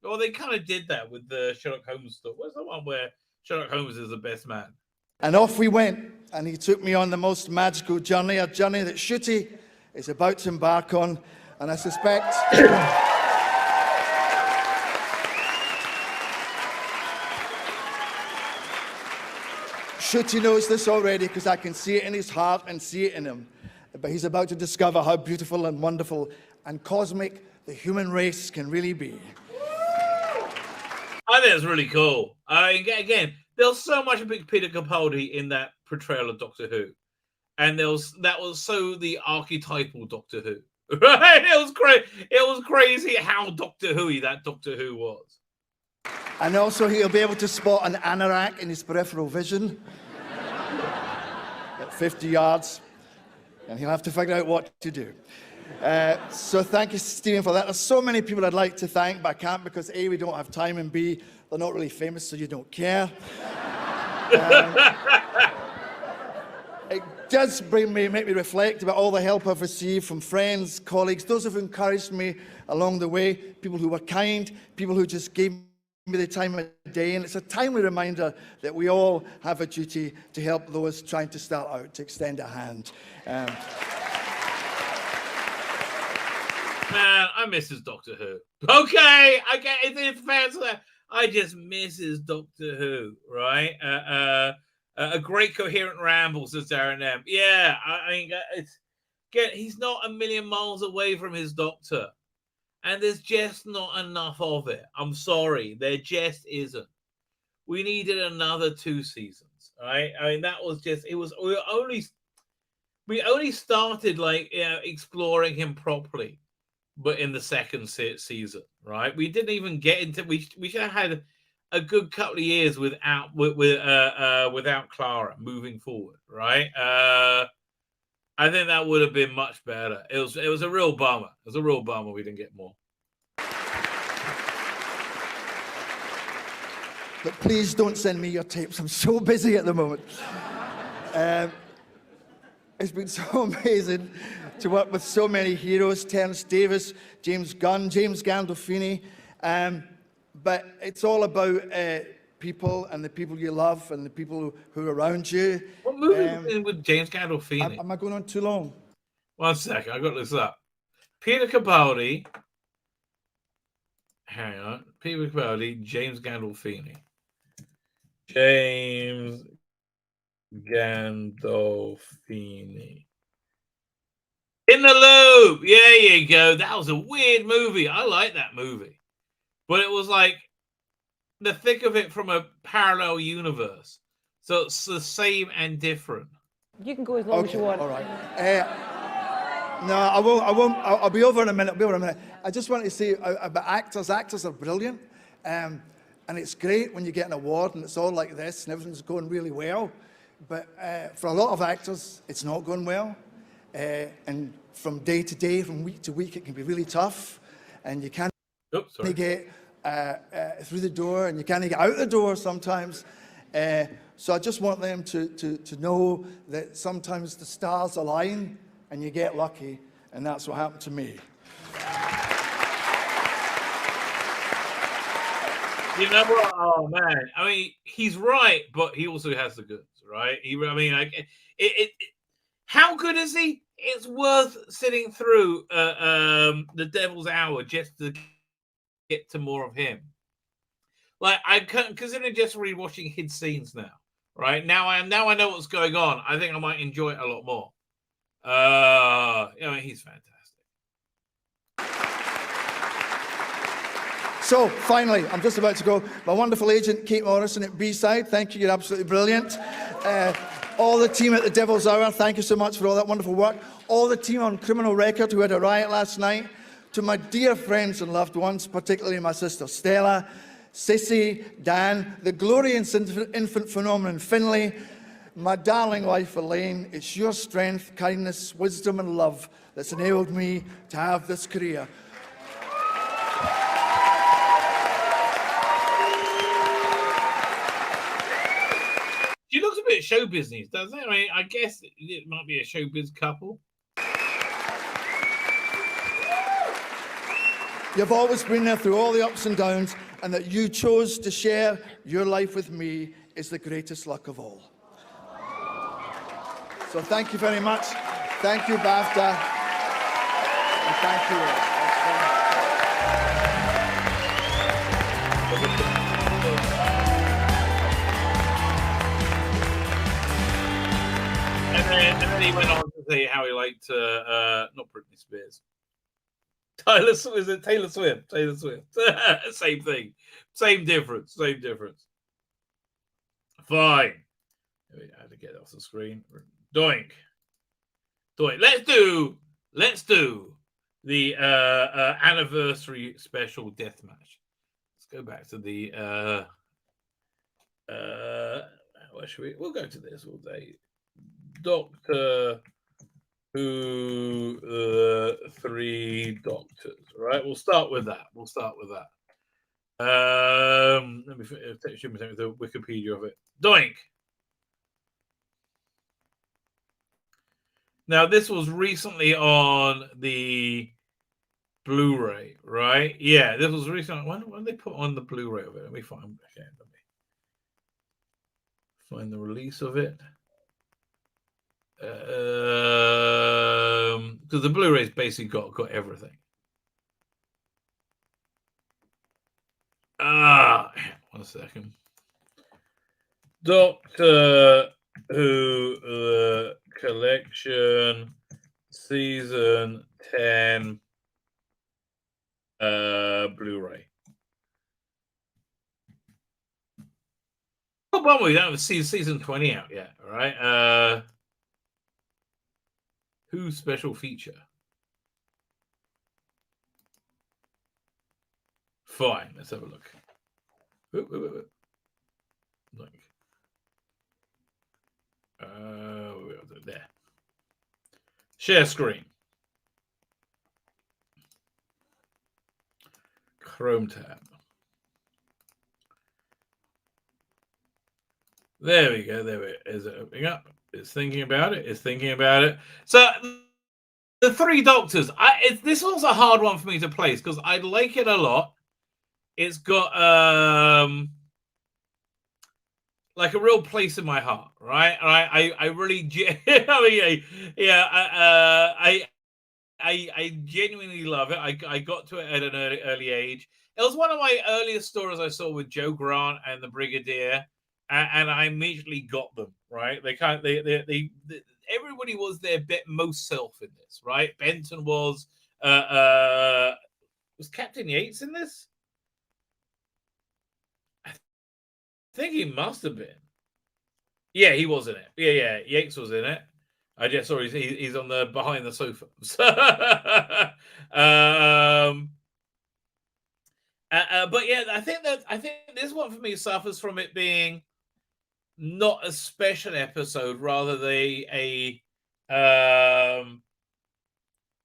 Well, they kind of did that with the Sherlock Holmes stuff. What's the one where Sherlock Holmes is the best man? And off we went, and he took me on the most magical journey, a journey that Shooty is about to embark on, and I suspect... Shooty knows this already because I can see it in his heart and see it in him. But he's about to discover how beautiful and wonderful and cosmic the human race can really be. I think it's really cool. Again, there's so much of Peter Capaldi in that portrayal of Doctor Who. And that was so the archetypal Doctor Who. Right? It was crazy how Doctor Who-y that Doctor Who was. And also he'll be able to spot an anorak in his peripheral vision at 50 yards. And he'll have to figure out what to do. So thank you, Stephen, for that. There's so many people I'd like to thank, but I can't because A, we don't have time, and B, they're not really famous, so you don't care. It does make me reflect about all the help I've received from friends, colleagues, those who've encouraged me along the way, people who were kind, people who just gave me the time of day. And it's a timely reminder that we all have a duty to help those trying to start out, to extend a hand. Man, I miss his Doctor Who. Okay, it's fair to that. I just miss his Doctor Who, right? A great coherent ramble, says Darren M. Yeah, I mean, he's not a million miles away from his Doctor. And there's just not enough of it. I'm sorry, there just isn't. We needed another 2 seasons, right? I mean, that was just, we only started, like, exploring him properly, but in the second season, right? We didn't even get into, we should have had a good couple of years without Clara moving forward, right? I think that would have been much better. It was a real bummer. It was a real bummer we didn't get more. But please don't send me your tapes. I'm so busy at the moment. It's been so amazing to work with so many heroes, Terence Davis, James Gunn, James Gandolfini. But it's all about people and the people you love and the people who are around you. What movie was in with James Gandolfini? Am I going on too long? 1 second, I got this up. Peter Capaldi. Hang on. Peter Capaldi, James Gandolfini. James Gandolfini. In the Loop. Yeah, you go. That was a weird movie. I like that movie. But it was like the thick of it from a parallel universe. So it's the same and different. You can go as long as you want. All right. No, I won't. I'll be over in a minute. I just wanted to say about actors. Actors are brilliant. And it's great when you get an award and it's all like this and everything's going really well. But for a lot of actors, it's not going well. And from day to day, from week to week, it can be really tough. And you can't get through the door and you can't get out the door sometimes. So I just want them to know that sometimes the stars align and you get lucky. And that's what happened to me. You know what? Oh man! I mean, he's right, but he also has the goods, right? How good is he? It's worth sitting through the Devil's Hour just to get to more of him. Like I consider just rewatching his scenes now. Right now, I know what's going on. I think I might enjoy it a lot more. I mean, he's fantastic. So, finally, I'm just about to go. My wonderful agent, Kate Morrison at B-Side, thank you, you're absolutely brilliant. All the team at the Devil's Hour, thank you so much for all that wonderful work. All the team on Criminal Record who had a riot last night. To my dear friends and loved ones, particularly my sister Stella, Sissy, Dan, the glorious infant phenomenon Finlay, my darling wife Elaine, it's your strength, kindness, wisdom and love that's enabled me to have this career. She looks a bit show business, doesn't it? I mean, I guess it might be a showbiz couple. You've always been there through all the ups and downs, and that you chose to share your life with me is the greatest luck of all. So thank you very much. Thank you, BAFTA. And thank you all. And then he went on to say how he liked not Britney Spears. Taylor Swift. Taylor Swift. Same thing. Same difference. Fine. I had to get it off the screen. Doink. Let's do the anniversary special death match. Let's go back to the where should we? We'll go to this all day. Doctor Who, three doctors. Right, we'll start with that. Let me show me the Wikipedia of it. Doink. Now, this was recently on the Blu-ray, right? Yeah, this was recently. When did they put on the Blu-ray of it? Let me find the release of it. Because the Blu-ray's basically got everything. One second. Doctor Who Collection Season 10 Blu-ray. Oh, but we don't have season 20 out yet, all right? Who special feature? Fine, let's have a look. Look. There. Share screen. Chrome tab. There we go. Is it opening up? It's thinking about it. So the Three Doctors. This was a hard one for me to place because I like it a lot. It's got like a real place in my heart, right? And I really, I genuinely love it. I got to it at an early age. It was one of my earliest stories I saw with Joe Grant and the Brigadier, and I immediately got them, right? They everybody was their most self in this, right? Benton was Captain Yates in this? I think he must have been. Yeah, he was in it. Yeah, Yates was in it. I just saw he's on the behind the sofa. But yeah, I think this one for me suffers from it being not a special episode, rather than a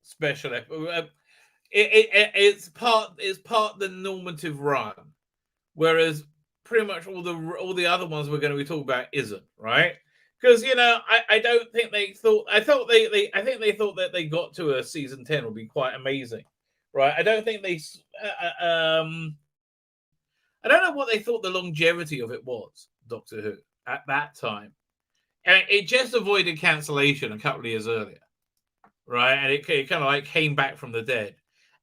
special episode. It's part the normative run, whereas pretty much all the other ones we're going to be talking about isn't, right? Because I don't think they thought. I think they thought that they got to a season 10 would be quite amazing, right? I don't think they. I don't know what they thought the longevity of it was, Doctor Who, at that time. And it just avoided cancellation a couple of years earlier, right? And it kind of like came back from the dead.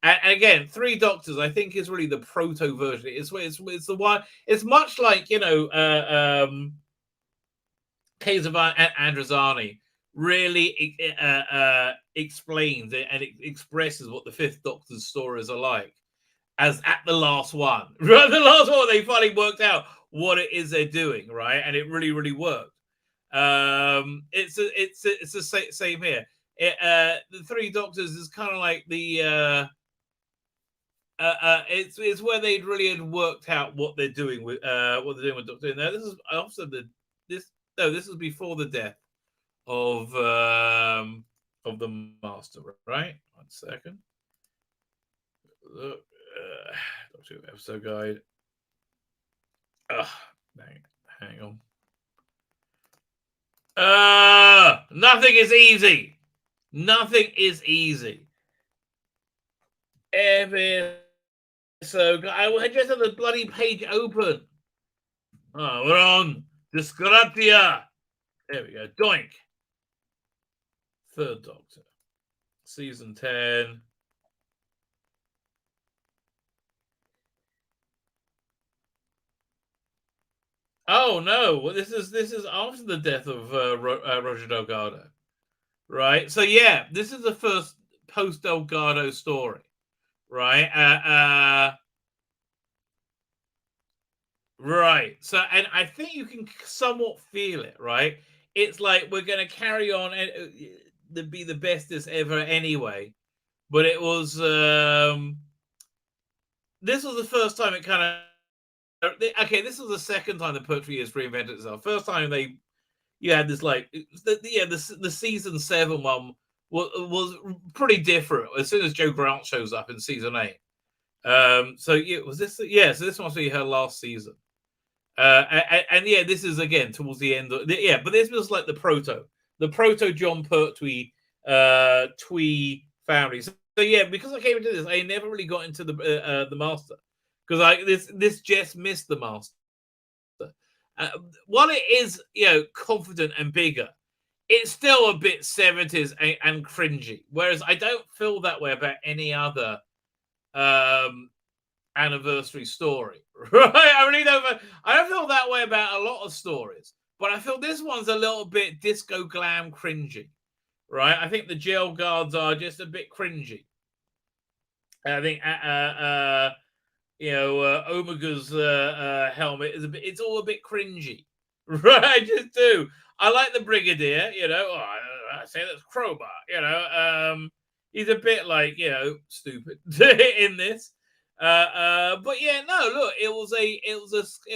And again, Three Doctors, I think, is really the proto version. It's the one. It's much like Case of Androzani really explains it, and it expresses what the Fifth Doctor's stories are like. As at the last one, right? The last one, they finally worked out what it is they're doing, right? And it really, really worked. It's the same here. The Three Doctors is kind of like the it's where they'd really had worked out what they're doing with Doctor Who. Now this is after this is before the death of the Master, right? 1 second. Look, Doctor Who episode guide. Hang on. Nothing is easy. Nothing is easy. So I just had the bloody page open. Oh, we're on Disgratia. There we go. Doink. Third Doctor. Season 10. Oh no! Well, this is after the death of Roger Delgado, right? So yeah, this is the first post Delgado story, right? Right. So, and I think you can somewhat feel it, right? It's like we're going to carry on and be the bestest ever anyway. But it was this was the first time it kind of. Okay, this was the second time the poetry has reinvented itself. First time you had this like the season 7 one was pretty different as soon as Joe Grant shows up in season 8. So yeah, was this? Yeah, so this must be her last season. And yeah, this is again towards the end. But this was like the proto John Pertwee Twee family. So yeah, because I came into this, I never really got into the Master. Because this just missed the Master. While it is, confident and bigger, it's still a bit 70s and cringy. Whereas I don't feel that way about any other anniversary story. Right? I really don't. I don't feel that way about a lot of stories, but I feel this one's a little bit disco glam cringy. Right? I think the jail guards are just a bit cringy. I think Omega's helmet is it's all a bit cringy, right? I just do. I like the Brigadier, I say that's Crowbar, he's a bit like, stupid in this. But yeah, no, look, it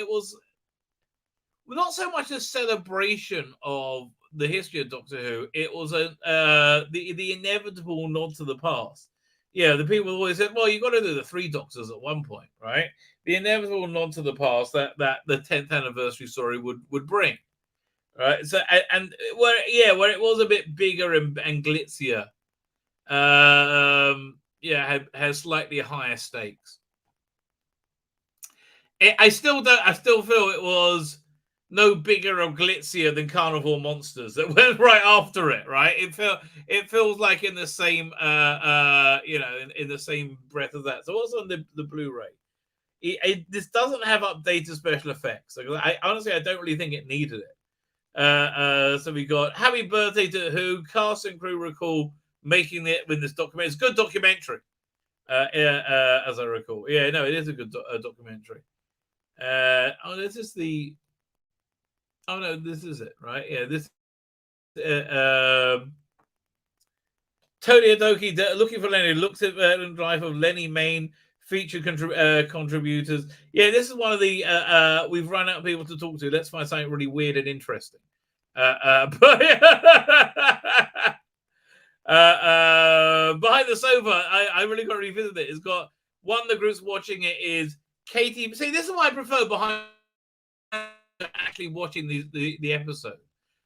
was not so much a celebration of the history of Doctor Who. It was the inevitable nod to the past. Yeah, the people always said, well, you've got to do the 3 Doctors at one point, right? The inevitable nod to the past that the 10th anniversary story would bring, right? So, and where it was a bit bigger and glitzier, has slightly higher stakes. I still feel it was no bigger or glitzier than Carnival Monsters that went right after it, right? It feels like in the same in the same breath as that. So what's on the Blu-ray? This doesn't have updated special effects. I honestly don't really think it needed it. So we got Happy Birthday to Who, cast and crew recall making it with this documentary. It's a good documentary, as I recall. Yeah, no, it is a good documentary. This is the. Oh no, this is it, right? Yeah, this. Tony Adoki looking for Lenny looks at the life of Lenny Main featured contributors. Yeah, this is one of the we've run out of people to talk to. Let's find something really weird and interesting. But behind the sofa, I really got to revisit it. It's got one of the groups watching it is Katie. See, this is why I prefer behind actually watching the episode.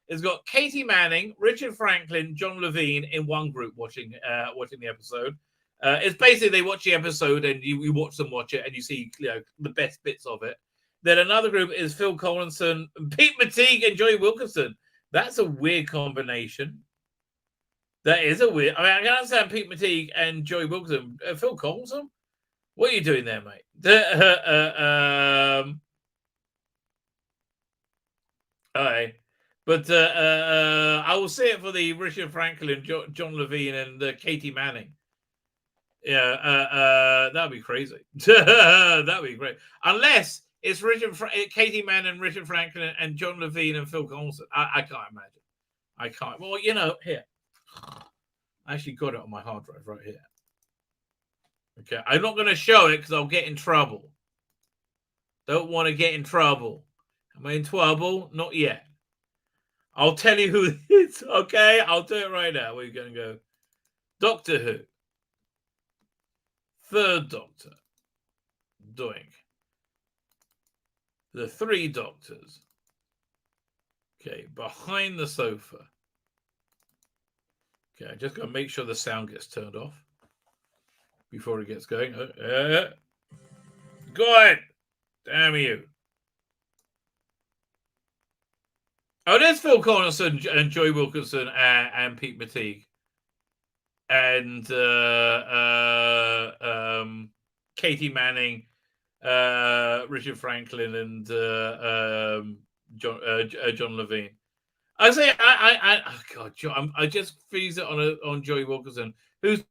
It's got Katie Manning, Richard Franklin, John Levine in one group watching the episode. It's basically they watch the episode and you watch them watch it and you see the best bits of it. Then another group is Phil Collinson, Pete Matigue, and Joey Wilkinson. That's a weird combination. That is a weird. I mean, I can understand Pete Matigue and Joey Wilkinson. Phil Collinson, what are you doing there, mate? All right. But I will say it for the Richard Franklin, John Levine, and Katie Manning. Yeah, that'd be crazy. That'd be great. Unless it's Katie Manning, Richard Franklin, and John Levine and Phil Collinson. I can't imagine. I can't. Well, here. I actually got it on my hard drive right here. Okay, I'm not going to show it because I'll get in trouble. Don't want to get in trouble. Am I in trouble? Not yet. I'll tell you who it is, okay? I'll do it right now. We're going to go Doctor Who. Third Doctor. Doing. The Three Doctors. Okay, behind the sofa. Okay, I just got to make sure the sound gets turned off before it gets going. Go ahead. Damn you. Oh, there's Phil Collins and Joy Wilkinson and Pete Matigue. And Katie Manning, Richard Franklin, and John Levine. I say, oh God, I just freeze it on Joy Wilkinson, who's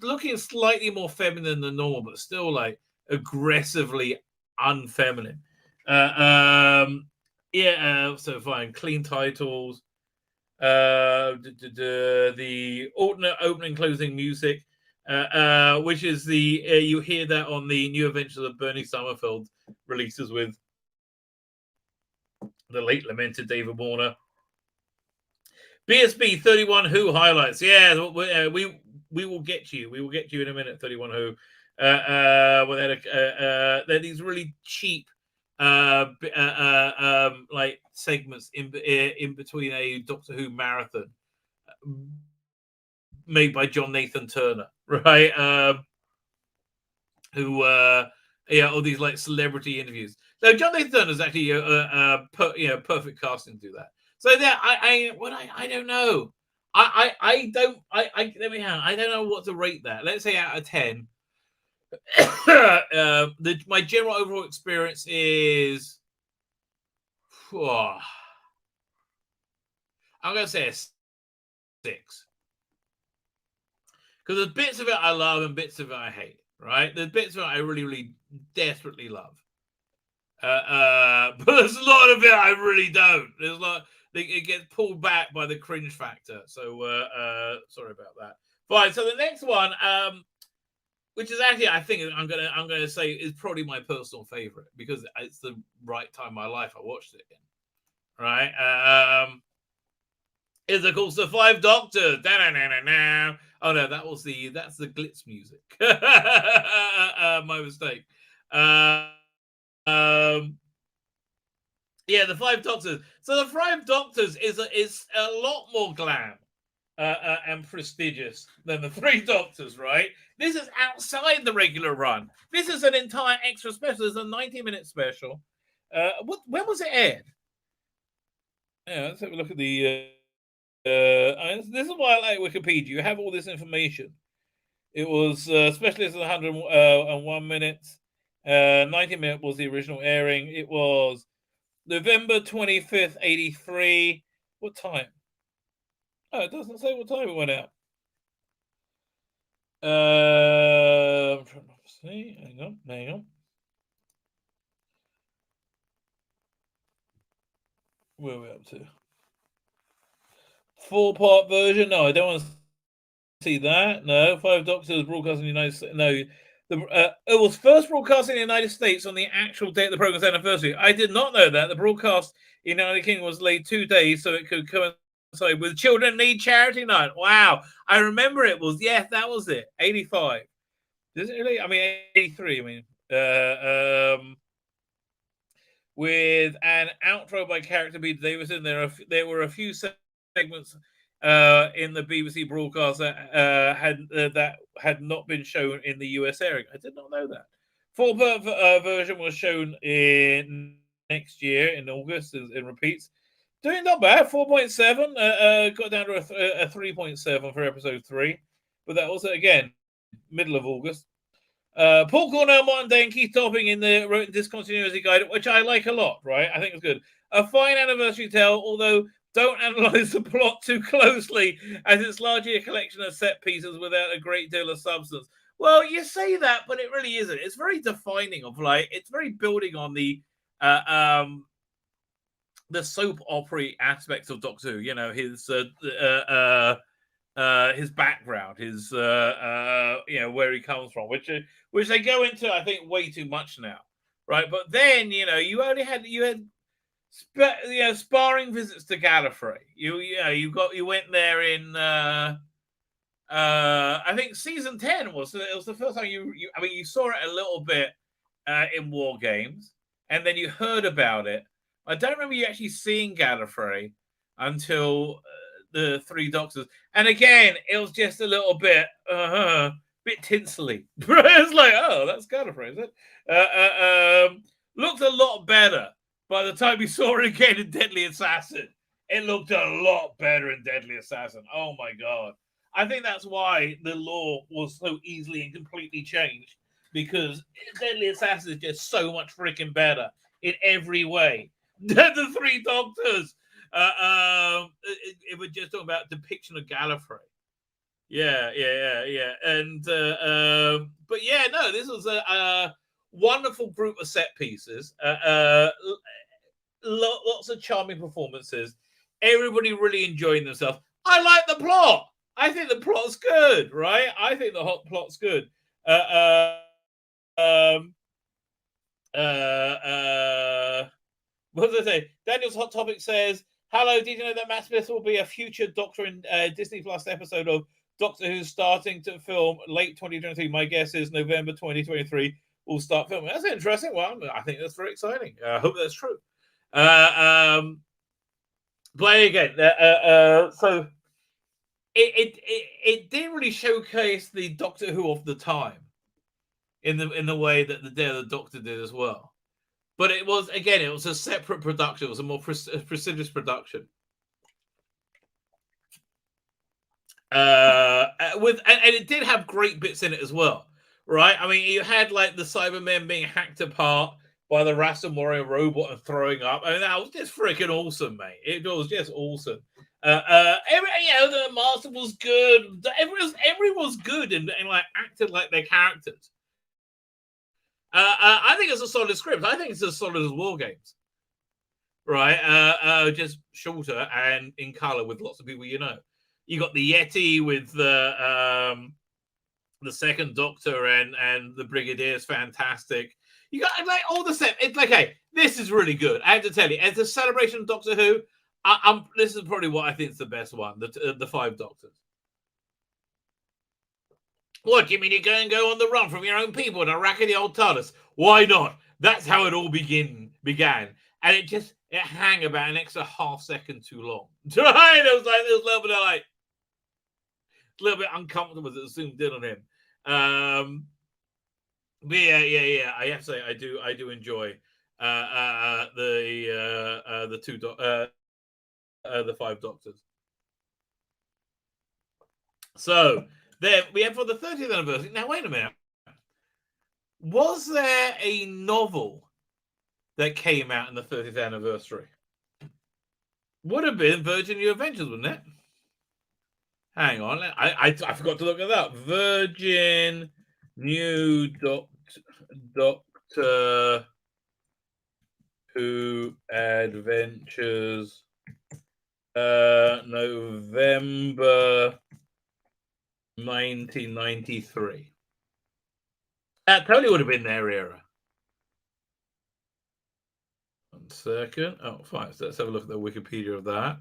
looking slightly more feminine than normal, but still like aggressively unfeminine. So fine. Clean titles. The alternate opening closing music, which is the you hear that on the New Adventures of Bernie Summerfield releases with the late lamented David Warner. BSB 31 Who highlights. Yeah, we will get you. We will get you in a minute. 31 Who. They're these really cheap like segments in between a Doctor Who marathon made by John Nathan Turner, right? All these like celebrity interviews. So John Nathan Turner is actually perfect casting to do that. So there, I don't know. I don't know what to rate that. Let's say out of 10. My general overall experience is, I'm going to say a 6, because there's bits of it I love and bits of it I hate. Right, there's bits of it I really, really desperately love, but there's a lot of it I really don't. There's a lot. It gets pulled back by the cringe factor. So sorry about that. Fine. So the next one, which is actually, I think I'm gonna say is probably my personal favorite because it's the right time in my life I watched it in. Right, is of course the Five Doctors. Da-na-na-na-na. Oh no, that's the Glitz music. My mistake. The Five Doctors. So the Five Doctors is a lot more glam and prestigious than the Three Doctors, right? This is outside the regular run. This is an entire extra special. It's a 90-minute special. When was it aired? Yeah, let's have a look at the. This is why I like Wikipedia. You have all this information. It was specialist 101 minutes. 90 minutes was the original airing. It was November 25th, 83. What time? Oh, it doesn't say what time it went out. I'm trying to see. Hang on. Where are we up to? 4-part version? No, I don't want to see that. No, Five Doctors broadcast in the United States. No, it was first broadcast in the United States on the actual date of the program's anniversary. I did not know that. The broadcast in the United Kingdom was late 2 days, so it could coincide with Children Need Charity Night. Wow, I remember it was. Yes, that was it. 85. Is it really? I mean, 83. I mean, with an outro by character B. Davison, there were a few segments in the BBC broadcast that had not been shown in the US airing. I did not know that. Full-part version was shown in next year in August in repeats. Doing not bad. 4.7. Got down to a 3.7 for episode 3, but that also again middle of August. Paul Cornell, Martin Day, and Keith Topping wrote in Discontinuity Guide, which I like a lot. Right, I think it's good. A fine anniversary tale, although don't analyze the plot too closely, as it's largely a collection of set pieces without a great deal of substance. Well, you say that, but it really isn't. It's very defining of like it's very building on the soap opera aspects of Doctor Who. You know, his his background, his where he comes from, which they go into, I think, way too much now, right? But then you had sparring visits to Gallifrey. You went there in I think season 10 was the first time you saw it a little bit in War Games, and then you heard about it. I don't remember you actually seeing Gallifrey until the Three Doctors, and again it was just a little bit tinsely. It's like, oh, that's Gallifrey, is it? Looked a lot better by the time you saw it again in Deadly Assassin. It looked a lot better in Deadly Assassin. Oh my god. I think that's why the lore was so easily and completely changed, because Deadly Assassin is just so much freaking better in every way. The Three Doctors. It was just talking about depiction of Gallifrey. Yeah. And but yeah, no, this was a wonderful group of set pieces. Lots of charming performances. Everybody really enjoying themselves. I like the plot. I think the plot's good, right? I think the hot plot's good. What does it say? Daniel's Hot Topic says, hello, did you know that Matt Smith will be a future Doctor in Disney Plus episode of Doctor Who's starting to film late 2023? My guess is November 2023 will start filming. That's interesting. Well, I think that's very exciting. I hope that's true. But again, so it didn't really showcase the Doctor Who of the time in the way that the Doctor did as well. But it was a separate production. It was a more prestigious production. And it did have great bits in it as well, right? I mean, you had like the Cybermen being hacked apart by the Rasta Warrior robot and throwing up. I mean, that was just freaking awesome, mate. It was just awesome. The Master was good. Everyone's good and like acted like their characters. I think it's a solid script. I think it's as solid as War Games, right? Just shorter and in color with lots of people you know. You got the Yeti with the second Doctor and the Brigadier's fantastic. You got like all the set. It's like, hey, this is really good. I have to tell you, as a celebration of Doctor Who, this is probably what I think is the best one. The Five Doctors. What, do you mean you go on the run from your own people in a rackety old TARDIS? Why not? That's how it all began. And it hang about an extra half second too long. It was a little bit like, a little bit uncomfortable as it zoomed in on him. But yeah. I have to say, I do enjoy the Five Doctors. So then we have for the 30th anniversary. Now wait a minute. Was there a novel that came out in the 30th anniversary? Would have been Virgin New Adventures, wouldn't it? Hang on, I forgot to look at that. Virgin New Doctor Who Adventures, November 1993. That totally would have been their era. 1 second. Oh, fine. So let's have a look at the Wikipedia of that.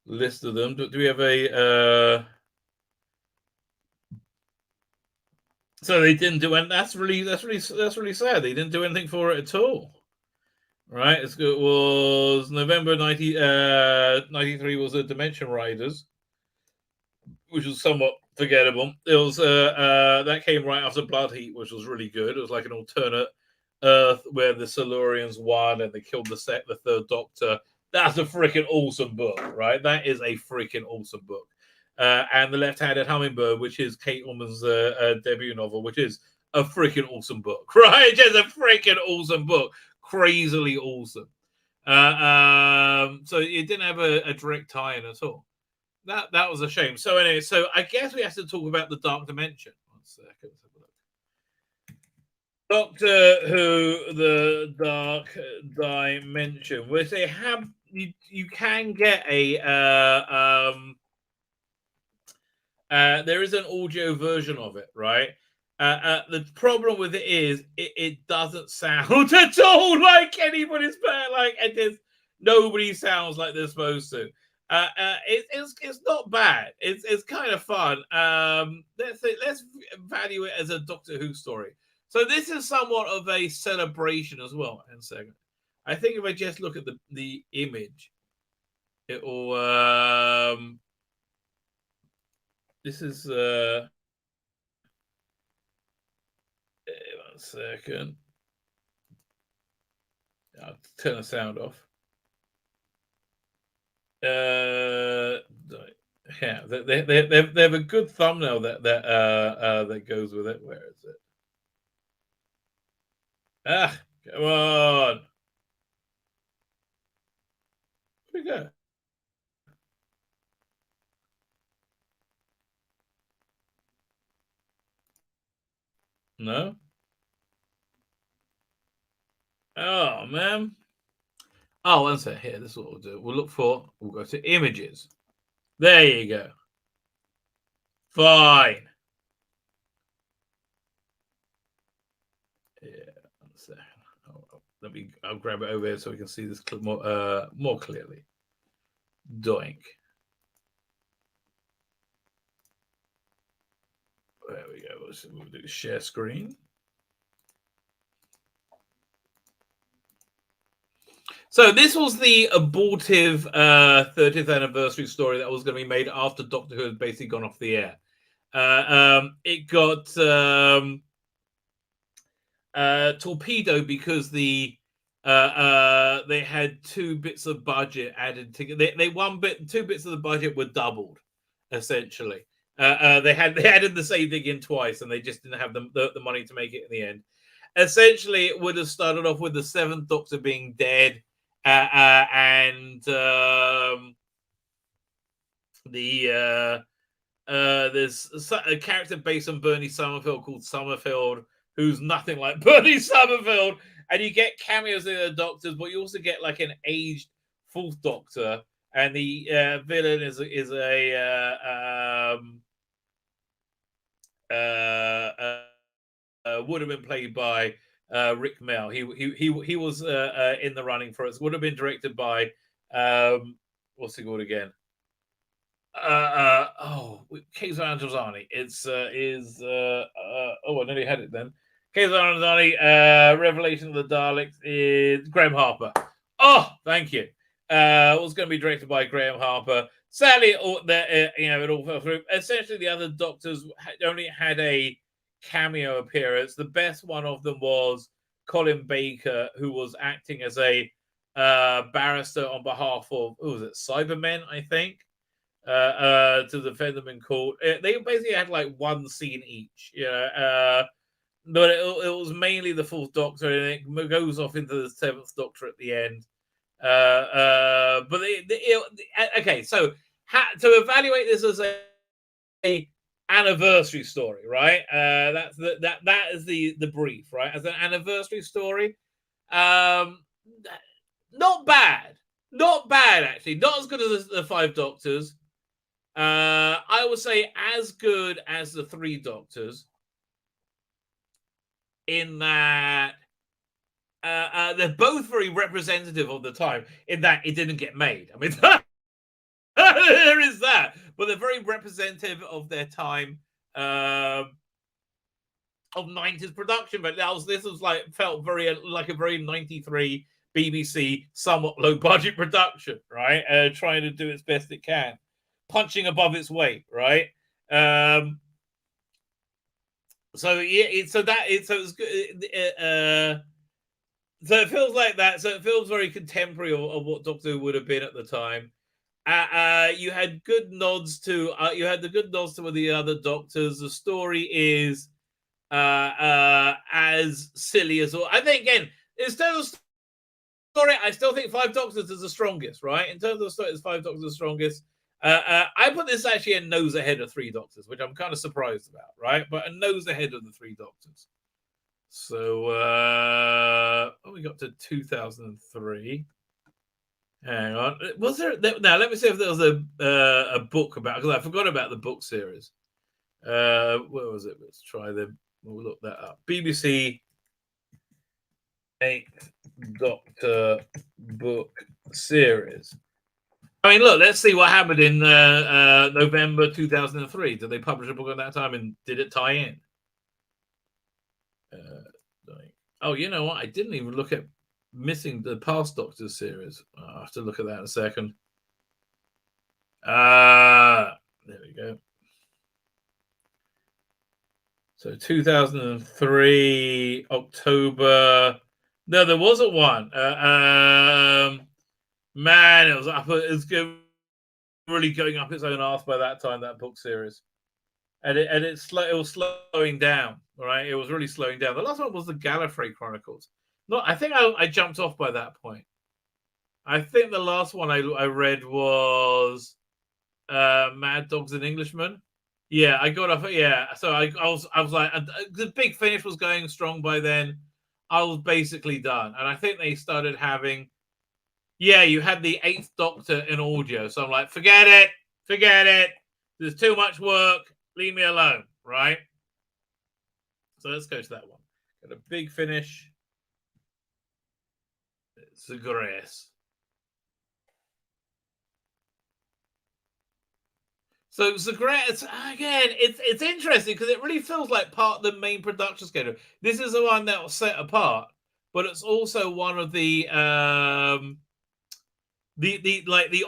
List of them. Do we have a? So they didn't do anything. That's really sad. They didn't do anything for it at all. Right. It was November 93 was the Dimension Riders, which was somewhat forgettable. It was that came right after Blood Heat, which was really good. It was like an alternate Earth where the Silurians won and they killed the third Doctor. That's a freaking awesome book, right? That is a freaking awesome book. And The Left-Handed Hummingbird, which is Kate Orman's debut novel, which is a freaking awesome book, right? Just a freaking awesome book. Crazily awesome. So it didn't have a direct tie-in at all. That was a shame. So anyway, so I guess we have to talk about the Dark Dimension. 1 second. Let's have a look. Doctor Who, the Dark Dimension, which they have, you can get a There is an audio version of it, right? The problem with it is it doesn't sound at all like anybody's like nobody sounds like they're supposed to. It's not bad. It's kind of fun. Let's value it as a Doctor Who story. So this is somewhat of a celebration as well. In a second, I think if I just look at the image, it will. This is. One second. I'll turn the sound off. Yeah, they have a good thumbnail that goes with it. Where is it? Ah, come on. Where'd we go? No. Oh man. Oh, one sec. Here, this is what we'll do. We'll go to images. There you go. Fine. Yeah, one second. I'll grab it over here so we can see this more clearly. Doink. There we go. We'll do share screen. So this was the abortive 30th anniversary story that was going to be made after Doctor Who had basically gone off the air. It got torpedoed because they had 2 bits of budget added together. Two bits of the budget were doubled, essentially. They added the same thing in twice, and they just didn't have the money to make it in the end. Essentially, it would have started off with the 7th Doctor being dead. And there's a character based on Bernie Summerfield called Summerfield, who's nothing like Bernie Summerfield, and you get cameos in the Doctors, but you also get like an aged 4th Doctor, and the villain would have been played by Rick Mell. He was in the running for it. Would have been directed by what's he called again? Keizo Androzani. I nearly had it then. Keizo Androzani. Revelation of the Daleks is Graham Harper. Oh, thank you. It was going to be directed by Graham Harper. Sadly, it all fell through. Essentially, the other Doctors only had a cameo appearance. The best one of them was Colin Baker, who was acting as a barrister on behalf of Cybermen, I think, to defend them in court. They basically had like one scene each, but it was mainly the 4th Doctor, and it goes off into the 7th Doctor at the end. Okay, so to evaluate this as a anniversary story, right? That is the brief, right? As an anniversary story, not bad actually, not as good as the 5 Doctors. I would say as good as the 3 Doctors, in that they're both very representative of the time, in that it didn't get made. I mean, there is that, but they're very representative of their time, of 90s production. But this was felt very like a very 93 BBC somewhat low budget production, right? Trying to do its best it can, punching above its weight, right? So it feels like that. So it feels very contemporary of what Doctor Who would have been at the time. You had good nods to the other Doctors. The story is as silly as all. I think again, instead of story, I still think 5 Doctors is the strongest, right? In terms of the story, 5 Doctors is the strongest. I put this actually a nose ahead of 3 Doctors, which I'm kind of surprised about, right? But a nose ahead of the 3 Doctors. So we got to 2003. Hang on. Was there now? Let me see if there was a book about, because I forgot about the book series. Where was it? Let's try them. We'll look that up. BBC Eighth Doctor book series. I mean, look. Let's see what happened in November 2003. Did they publish a book at that time, and did it tie in? Oh, you know what? I didn't even look at missing the past Doctors series. I'll have to look at that in a second. There we go. So 2003 October. No, there wasn't one. Man, it was up. It's really going up its own arse by that time. That book series, and it was slowing down. Right, it was really slowing down. The last one was the Gallifrey Chronicles. No, I think I jumped off by that point. I think the last one I read was Mad Dogs and Englishmen. Yeah, I got off. Yeah, so I was like, the Big Finish was going strong by then. I was basically done, and I think they started having. Yeah, you had the Eighth Doctor in audio, so I'm like, forget it. There's too much work. Leave me alone, right? So let's go to that one. Got a Big Finish. It's a grace. So Zagreus, again, it's interesting because it really feels like part of the main production schedule. This is the one that was set apart, but it's also one of the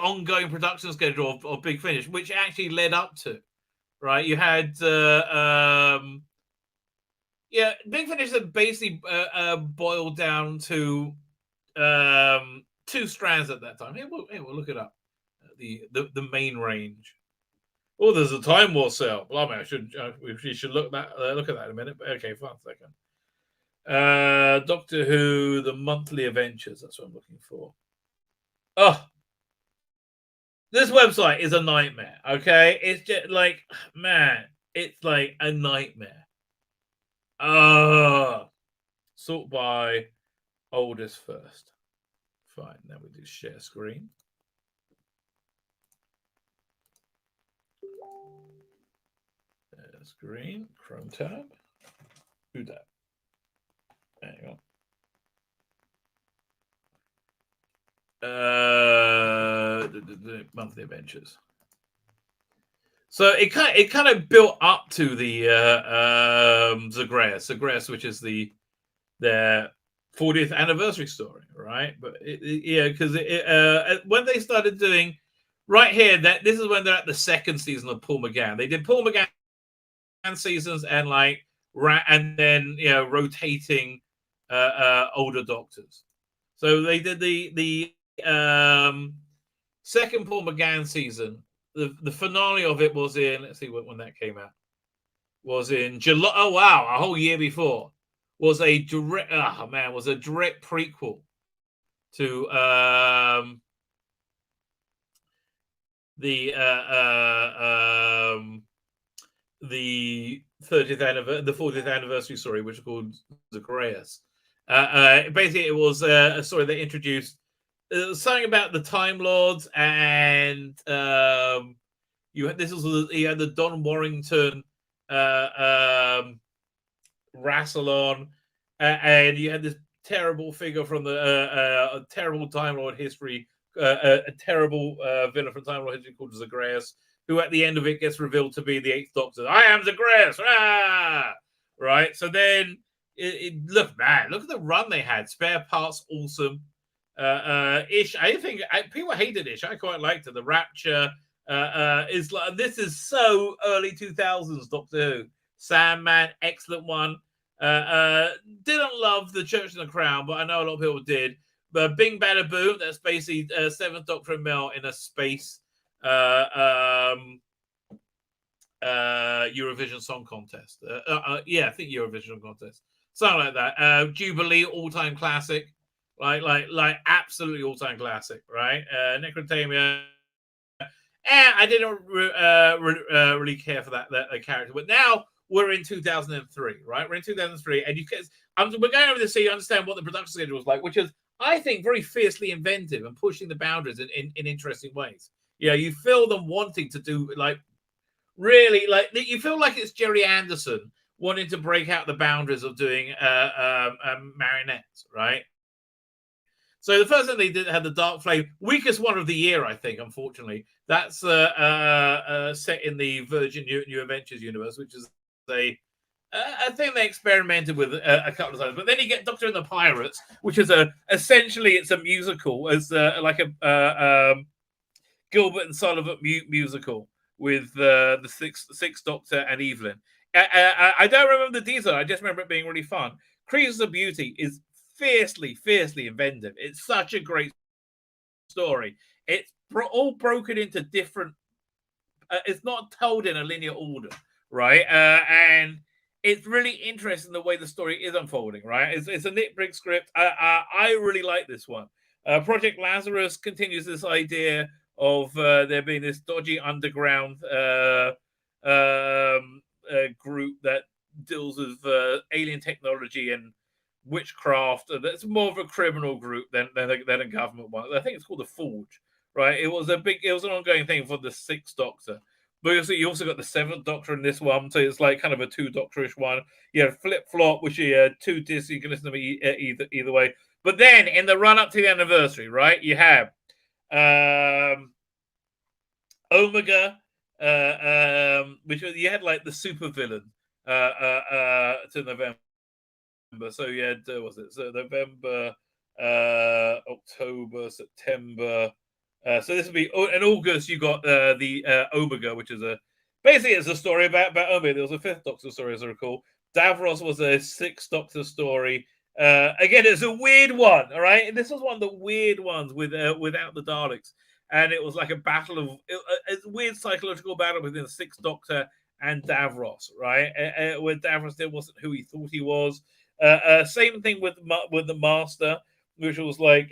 ongoing production schedule of Big Finish, which actually led up to, right? You had Big Finish had basically boiled down to two strands at that time. Here, we'll look it up. The main range. Oh, there's a Time War sale. Blimey, we should look at that in a minute. But okay, for a second. Doctor Who, the monthly adventures. That's what I'm looking for. Oh, this website is a nightmare. Okay, it's just like, man, it's like a nightmare. Sort by oldest first. Fine. Now we do share screen. Screen, Chrome tab. Do that. Hang on. The monthly adventures. So it kind of built up to the Zagreus, which is their 40th anniversary story, right? But because when they started doing right here, this is when they're at the second season of Paul McGann. They did Paul McGann seasons and then rotating older Doctors. So they did the second Paul McGann season. The finale of it was in, let's see when that came out, was in July. Oh wow, a whole year before. Was a direct prequel to the 40th anniversary story, which is called Zagreus. Basically, it was a story that introduced something about the Time Lords, and you had the Don Warrington Rassilon, and you had this terrible figure from the terrible Time Lord history, a terrible villain from Time Lord history called Zagreus, who at the end of it gets revealed to be the Eighth Doctor. I am Zagreus! Right? So then, look at the run they had. Spare Parts, awesome. Ish, I think people hated Ish. I quite liked it. The Rapture is like, this is so early 2000s Doctor Who. Sandman, excellent one. Didn't love the Church and the Crown, but I know a lot of people did. But Bing Bada Boom, that's basically Seventh Doctor and Mel in a space Eurovision Song Contest. I think Eurovision Song Contest, something like that. Jubilee, all-time classic, like absolutely all-time classic, right? Necrotamia. I didn't really care for that character, but now we're in 2003, right? We're in 2003, and we're going over this so you understand what the production schedule was like, which is I think, very fiercely inventive and pushing the boundaries in interesting ways. Yeah, you feel them wanting to do like really like you feel like it's Jerry Anderson wanting to break out the boundaries of doing marionettes, right? So the first thing they did had the Dark Flame, weakest one of the year, I think. Unfortunately, that's set in the Virgin New Adventures universe, which is I think they experimented with a couple of times. But then you get Doctor and the Pirates, which is essentially it's a musical, as like a Gilbert and Sullivan musical with the Sixth Doctor and Evelyn. I don't remember the detail. I just remember it being really fun. Creatures of Beauty is fiercely inventive. It's such a great story. It's all broken into different. It's not told in a linear order, right? And it's really interesting the way the story is unfolding, right? It's a nitpick script. I really like this one. Project Lazarus continues this idea of there being this dodgy underground group that deals with alien technology and witchcraft. That's more of a criminal group than a government one. I think it's called the Forge, right? It was an ongoing thing for the Sixth Doctor. But you also got the Seventh Doctor in this one, so it's like kind of a two Doctorish one. You have Flip Flop, which you two discs, you can listen to me either way. But then in the run up to the anniversary, right, you have Omega, which you had like the super villain to November. So you had was it so November, October, September. So this would be in August. You got the Omega, which is basically it's a story about Omega. There was a Fifth Doctor story, as I recall. Davros was a Sixth Doctor story. Again, it's a weird one. All right, and this was one of the weird ones without the Daleks, and it was like a battle of a weird psychological battle between the Sixth Doctor and Davros, right? Where Davros still wasn't who he thought he was. Same thing with the Master, which was like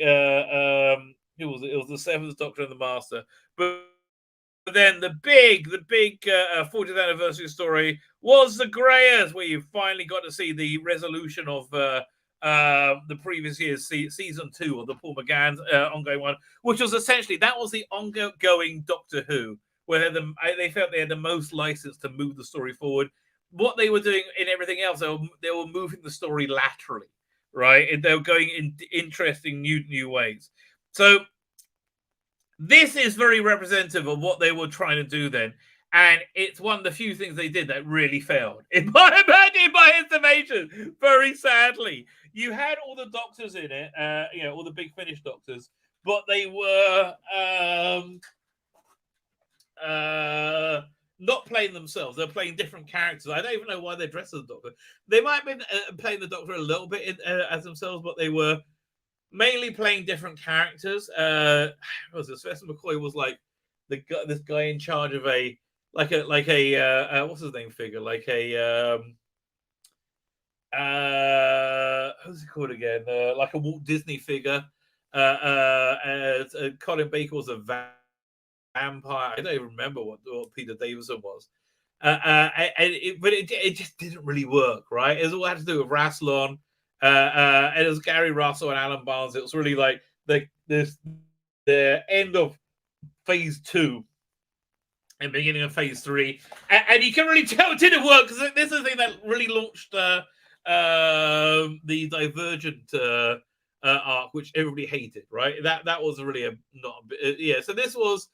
who was it? It was the Seventh Doctor and the Master. But then the big 40th anniversary story was the Greyers, where you finally got to see the resolution of the previous year's season 2 of the Paul McGann's ongoing one, which was essentially that was the ongoing Doctor Who, where they felt they had the most license to move the story forward. What they were doing in everything else, they were moving the story laterally, right? And they were going in interesting new ways. So this is very representative of what they were trying to do then. And it's one of the few things they did that really failed. In my estimation, very sadly. You had all the Doctors in it, all the Big Finish Doctors, but they were not playing themselves. They're playing different characters. I don't even know why they're dressed as a Doctor. They might have been playing the Doctor a little bit as themselves, but they were mainly playing different characters. What was this? Sylvester McCoy was like this guy in charge of a what's his name figure? Like a who's it called again? Like a Walt Disney figure. Colin Baker was a vampire. I don't even remember what Peter Davison was. But it just didn't really work, right? It all had to do with Rassilon. And it was Gary Russell and Alan Barnes. It was really like the end of phase 2 and beginning of phase 3, and you can really tell it didn't work because this is the thing that really launched the Divergent arc, which everybody hated. Right, that was really So this was.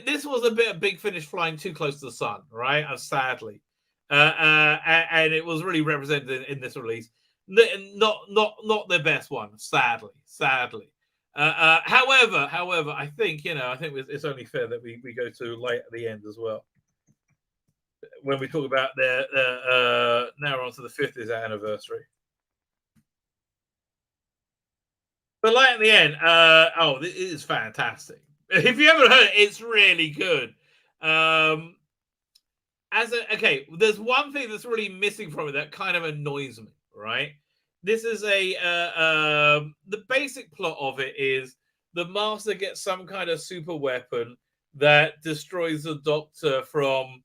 This was a bit of Big Finish flying too close to the sun, right? Sadly. And it was really represented in this release. Not their best one, sadly. However, I think it's only fair that we go to Light at the End as well. When we talk about their now we're on to the 50th anniversary. But Light at the End, it is fantastic. If you haven't heard it, it's really good. There's one thing that's really missing from it that kind of annoys me, right? This is the basic plot of it is the Master gets some kind of super weapon that destroys the Doctor from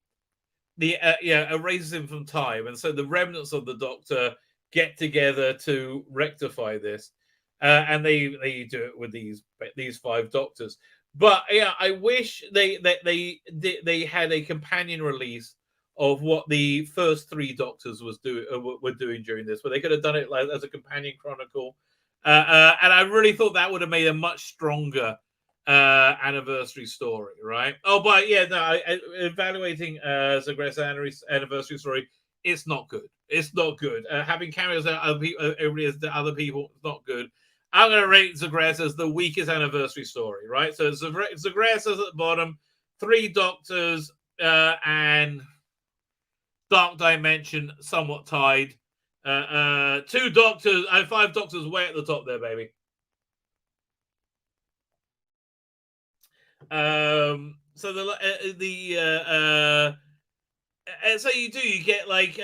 erases him from time, and so the remnants of the Doctor get together to rectify this, and they do it with these 5 doctors. But yeah, I wish they had a companion release of what the first 3 doctors were doing during this, where they could have done it like as a companion chronicle, and I really thought that would have made a much stronger anniversary story, right? Oh, but yeah, no, evaluating Zagreus' anniversary story, it's not good. It's not good. Having cameos of other people, it's not good. I'm going to rate Zagreus as the weakest anniversary story, right? So Zagreus is at the bottom, 3 doctors, and Dark Dimension somewhat tied. 2 doctors and 5 doctors way at the top there, baby. So so you get like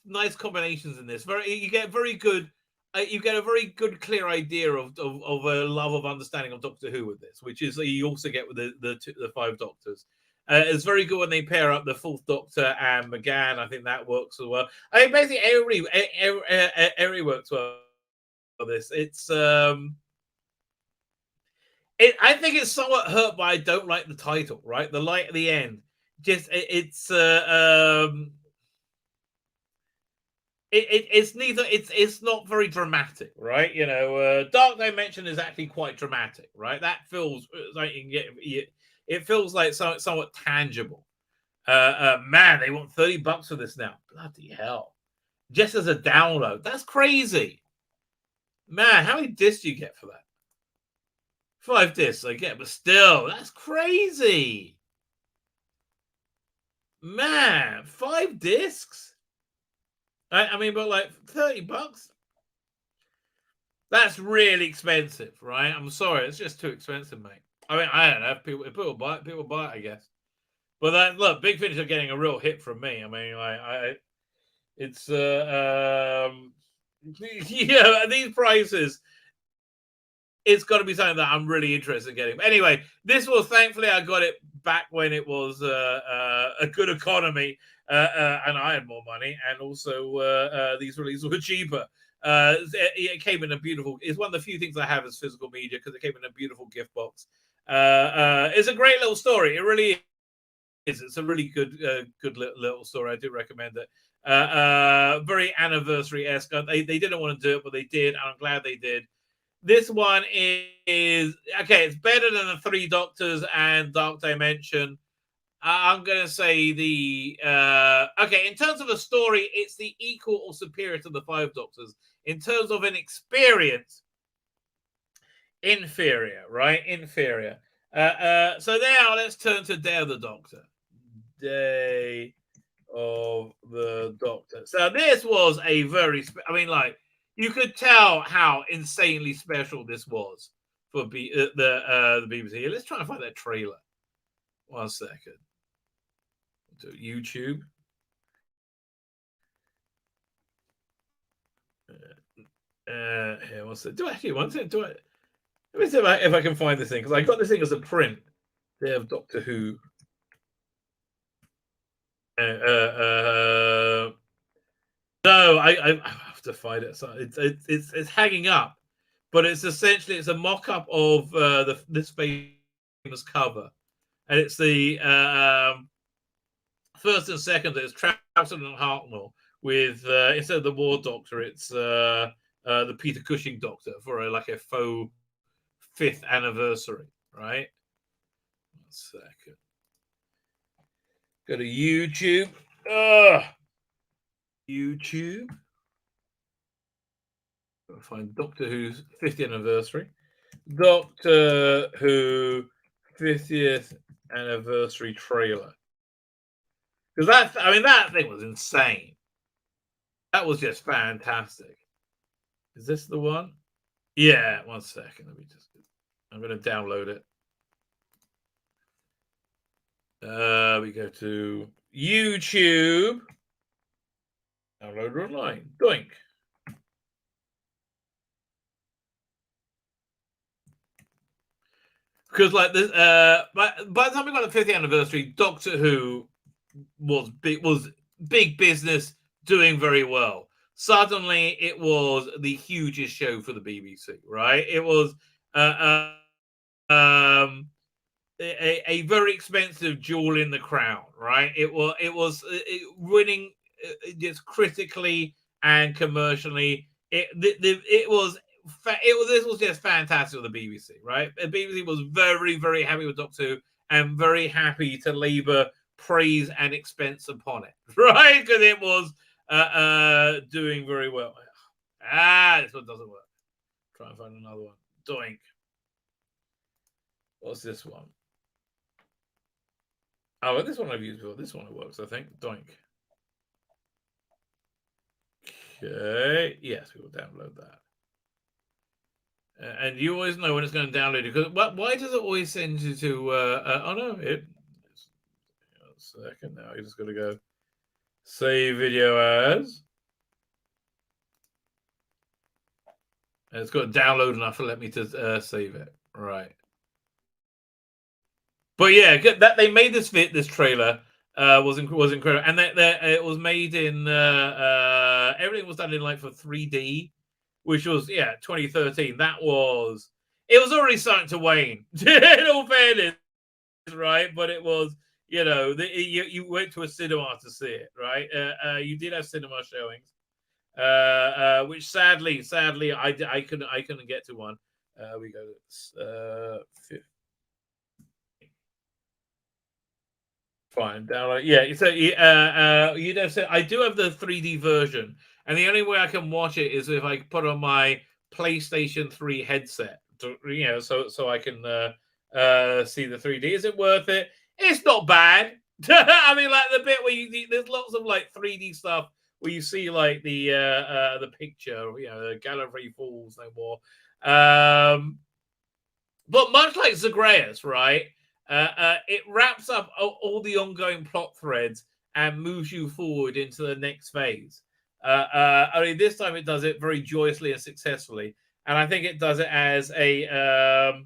nice combinations in this. You get very good. You get a very good, clear idea of a love of understanding of Doctor Who with this, which is you also get with the 5 doctors. It's very good when they pair up the 4th Doctor and McGann. I think that works as well. I mean, basically every works well for this. I think it's somewhat hurt by I don't like the title, right? The light at the end. Just it's neither it's not very dramatic, right? You know, Dark Dimension is actually quite dramatic, right? That feels like you can get it feels like somewhat tangible. Man, they want $30 for this now. Bloody hell. Just as a download. That's crazy. Man, how many discs do you get for that? 5 discs I get, but still, that's crazy. Man, 5 discs? I mean, but like $30? That's really expensive, right? I'm sorry, it's just too expensive, mate. I mean, I don't know. If people buy it, I guess. But look, Big Finish are getting a real hit from me. I mean, it's yeah, these prices. It's got to be something that I'm really interested in getting. But anyway, this was thankfully I got it back when it was a good economy, and I had more money, and also these releases were cheaper. It came in a beautiful. It's one of the few things I have as physical media because it came in a beautiful gift box. It's a great little story. It really is. It's a really good little story. I do recommend it. Very anniversary-esque. They didn't want to do it, but they did, and I'm glad they did. This one is okay. It's better than the 3 Doctors and Dark Dimension. I'm going to say okay. In terms of a story, it's the equal or superior to the 5 Doctors. In terms of an experience, inferior, right? Inferior. So now let's turn to Day of the Doctor. Day of the Doctor. So this was a very. I mean, like. You could tell how insanely special this was for the BBC. Let's try and find that trailer. 1 second. To YouTube. Here, what's it? Do I actually want it? Let me see if I can find this thing because I got this thing as a print. They have Doctor Who. No, I have to find it. So it's hanging up, but it's essentially it's a mock-up of this famous cover, and it's the first and second. It's Troughton and Hartnell with instead of the War Doctor, it's the Peter Cushing Doctor for a faux 5th anniversary, right? 1 second. Go to YouTube. YouTube. I'll find Doctor Who's 50th anniversary. Doctor Who 50th anniversary trailer. Because that thing was insane. That was just fantastic. Is this the one? Yeah, 1 second. I'm going to download it. We go to YouTube. Download online. Doink. Because like this, by the time we got the 50th anniversary, Doctor Who was big business, doing very well. suddenly it was the hugest show for the BBC, right? It was a very expensive jewel in the crown, right? It was winning just critically and commercially. This was just fantastic with the BBC, right? The BBC was very, very happy with Doctor Who and very happy to labour praise and expense upon it, right? Because it was doing very well. This one doesn't work. Try and find another one. Doink. What's this one? Oh, this one I've used before. This one works, I think. Doink. Okay. Yes, we will download that. And you always know when it's going to download it. Because why does it always send you to... oh, no. A second now. You're just going to go save video as. And it's got to download enough to let me to save it. Right. But yeah, that they made this trailer was incredible, and it was made in everything was done in like for 3D, which was 2013. It was already starting to wane. In all fairness, right? But it was you went to a cinema to see it, right? You did have cinema showings, which sadly I couldn't get to one. We go 5th. Fine, download. Yeah, so I do have the 3D version, and the only way I can watch it is if I put on my PlayStation 3 headset. So I can see the 3D. Is it worth it? It's not bad. I mean, like the bit where there's lots of like 3D stuff where you see like the picture, the Gallifrey Falls no more. But much like Zagreus, right? It wraps up all the ongoing plot threads and moves you forward into the next phase. Only this time it does it very joyously and successfully, and I think it does it as a.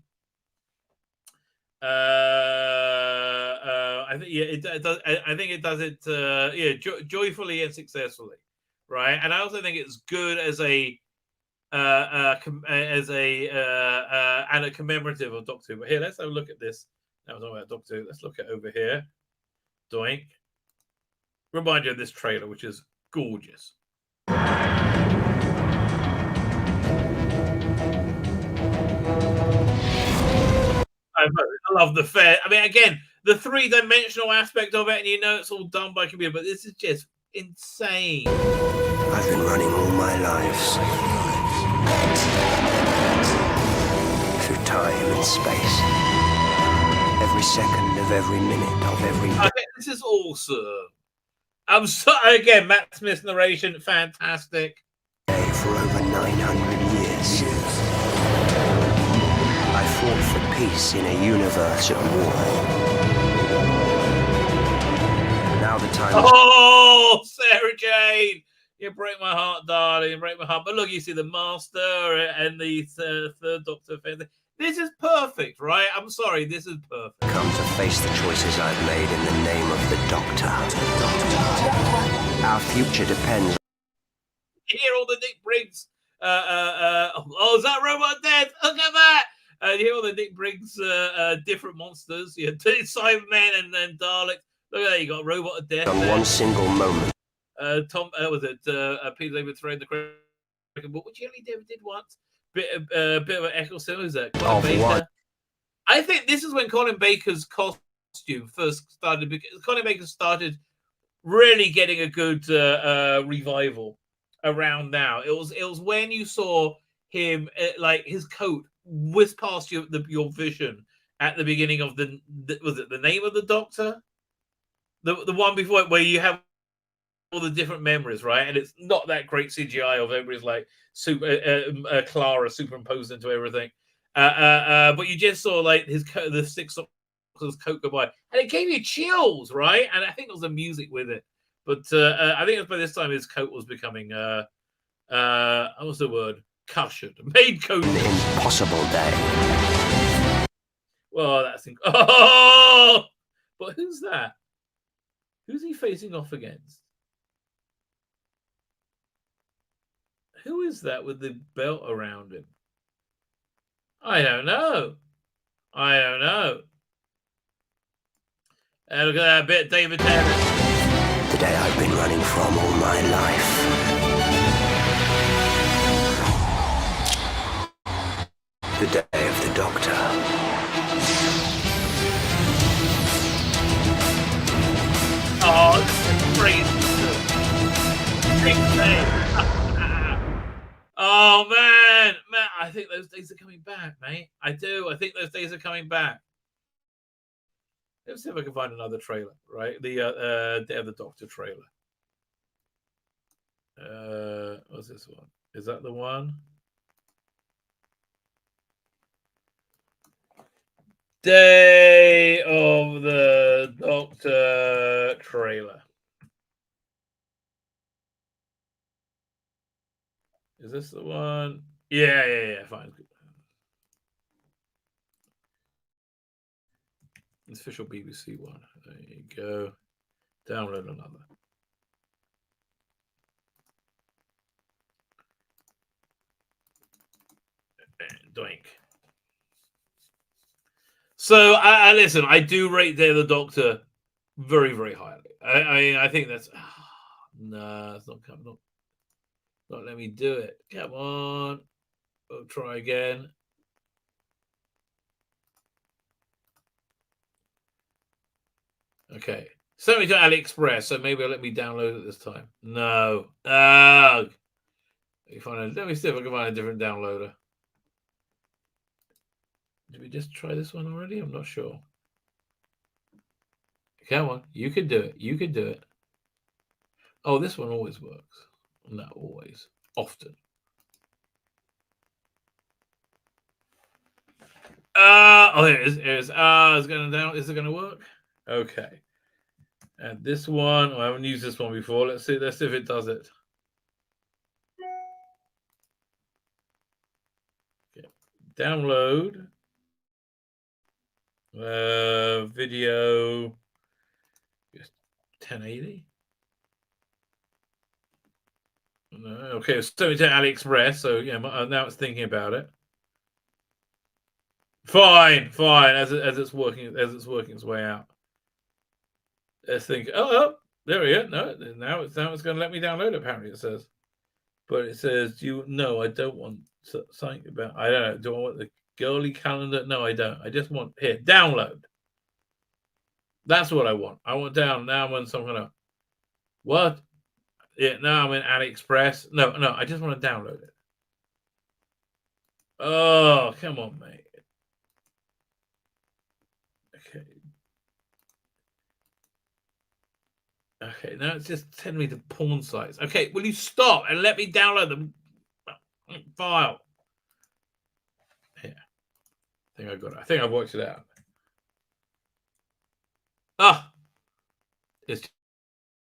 I think it does. I think it does it. Joyfully and successfully, right? And I also think it's good as a. And a commemorative of Doctor Who. But here, let's have a look at this. Now we're talking about Doctor Who. Let's look at over here. Doink. Remind you of this trailer, which is gorgeous. I love the fair. I mean, again, the three-dimensional aspect of it, and it's all done by computer, but this is just insane. I've been running all my life through time and space. Every second of every minute of every day. Okay, this is awesome. I'm sorry again, Matt Smith's narration, fantastic. For over 900 years, I fought for peace in a universe at war. Now the time. Oh, Sarah Jane, you break my heart, darling. You break my heart. But look, you see the Master and the third Doctor. This is perfect, right? I'm sorry, this is perfect. Come to face the choices I've made in the name of the Doctor. Our future depends. You hear all the Nick Briggs. Oh, is that robot dead? Look at that. You hear all the Nick Briggs different monsters. You have Cybermen and then Daleks. Look at that. You got Robot of Death. On there. One single moment. Peter David throwing the cricket ball, which he only did once. Bit of an echo still, is that? I think this is when Colin Baker's costume first started, because Colin Baker started really getting a good revival around now. It was when you saw him, like his coat whiz past your vision at the beginning of was it the Name of the Doctor? The one before it, where you have all the different memories, right? And it's not that great CGI of everybody's like Clara superimposed into everything. But you just saw like the six Doctor's coat go by, and it gave you chills, right? And I think it was the music with it. But I think by this time his coat was becoming what's the word? Cushioned, made coat. An impossible day. Well, that's oh, but who's that? Who's he facing off against? Who is that with the belt around him? I don't know. And look at that bit, David Tennant. The day I've been running from all my life. The day of the Doctor. Oh, this is crazy. Oh, man. I think those days are coming back, mate. I do. I think those days are coming back. Let's see if I can find another trailer, right? The Day of the Doctor trailer. What's this one? Is that the one? Day of the Doctor trailer. Is this the one? Yeah. Fine. It's official BBC one. There you go. Download another. Doink. So, listen, I do rate Day of the Doctor very, very highly. I think that's... no, it's not coming. Not let me do it. Come on. We'll try again. Okay. Send me to AliExpress, so maybe it'll let me download it this time. No. Let me see if I can find a different downloader. Did we just try this one already? I'm not sure. Come on. You can do it. You can do it. Oh, this one always works. Not always. Often. Oh, there it is. It's going down. Is it going to work? Okay. And this one, I haven't used this one before. Let's see if it does it. Okay. Download. Video. 1080. No, okay, it's sent me to AliExpress, so yeah, now it's thinking about it. Fine, as it's working its way out. Let's think. Oh, there we go. No, now it's going to let me download it. Apparently, it says, but it says no, I don't want something about. I don't know. Do I want the girly calendar? No, I don't. I just want here download. That's what I want. I want down. Now I'm on some kind of what? Yeah, now I'm in AliExpress. No, I just want to download it. Oh, come on, mate. Okay, now it's just sending me to porn sites. Okay, will you stop and let me download the file? Yeah. I think I got it. I think I've worked it out. It's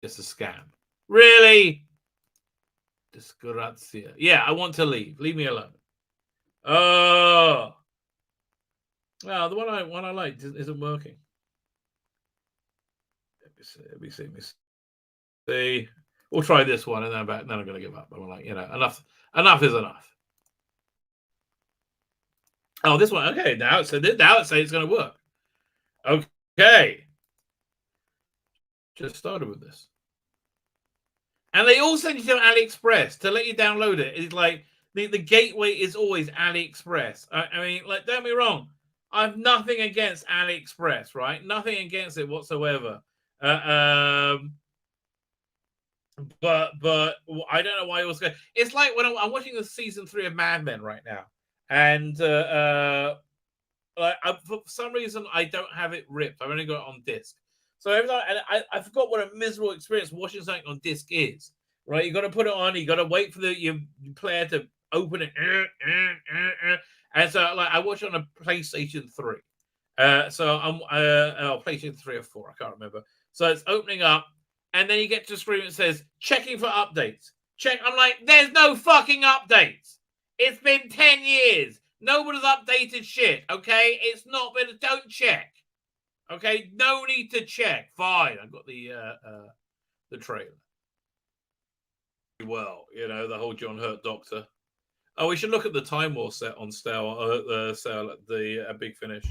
just a scam. Really? Disgrazia. Yeah, I want to leave. Leave me alone. Oh. Well, the one I like isn't working. Let me see. We'll try this one, and then I'm going to give up. I'm like, enough is enough. Oh, this one. Okay, now it's saying it's going to work. Okay. Just started with this. And they all send you to AliExpress to let you download it. It's like the gateway is always AliExpress. I mean, like, don't be wrong. I have nothing against AliExpress, right? Nothing against it whatsoever. But I don't know why it was going. It's like when I'm watching the season 3 of Mad Men right now, and for some reason I don't have it ripped. I've only got it on disc. So every time, and I forgot what a miserable experience watching something on disc is. Right, you got to put it on. You got to wait for your player to open it, and so like I watch it on a PlayStation 3. So I'm PlayStation 3 or 4, I can't remember. So it's opening up, and then you get to the screen that says checking for updates. I'm like, there's no fucking updates. It's been 10 years. Nobody's updated shit. Okay, it's not been. Don't check. Okay, no need to check. Fine, I've got the trailer. well. You know, the whole John Hurt Doctor. Oh, we should look at the Time War set on sale at the Big Finish.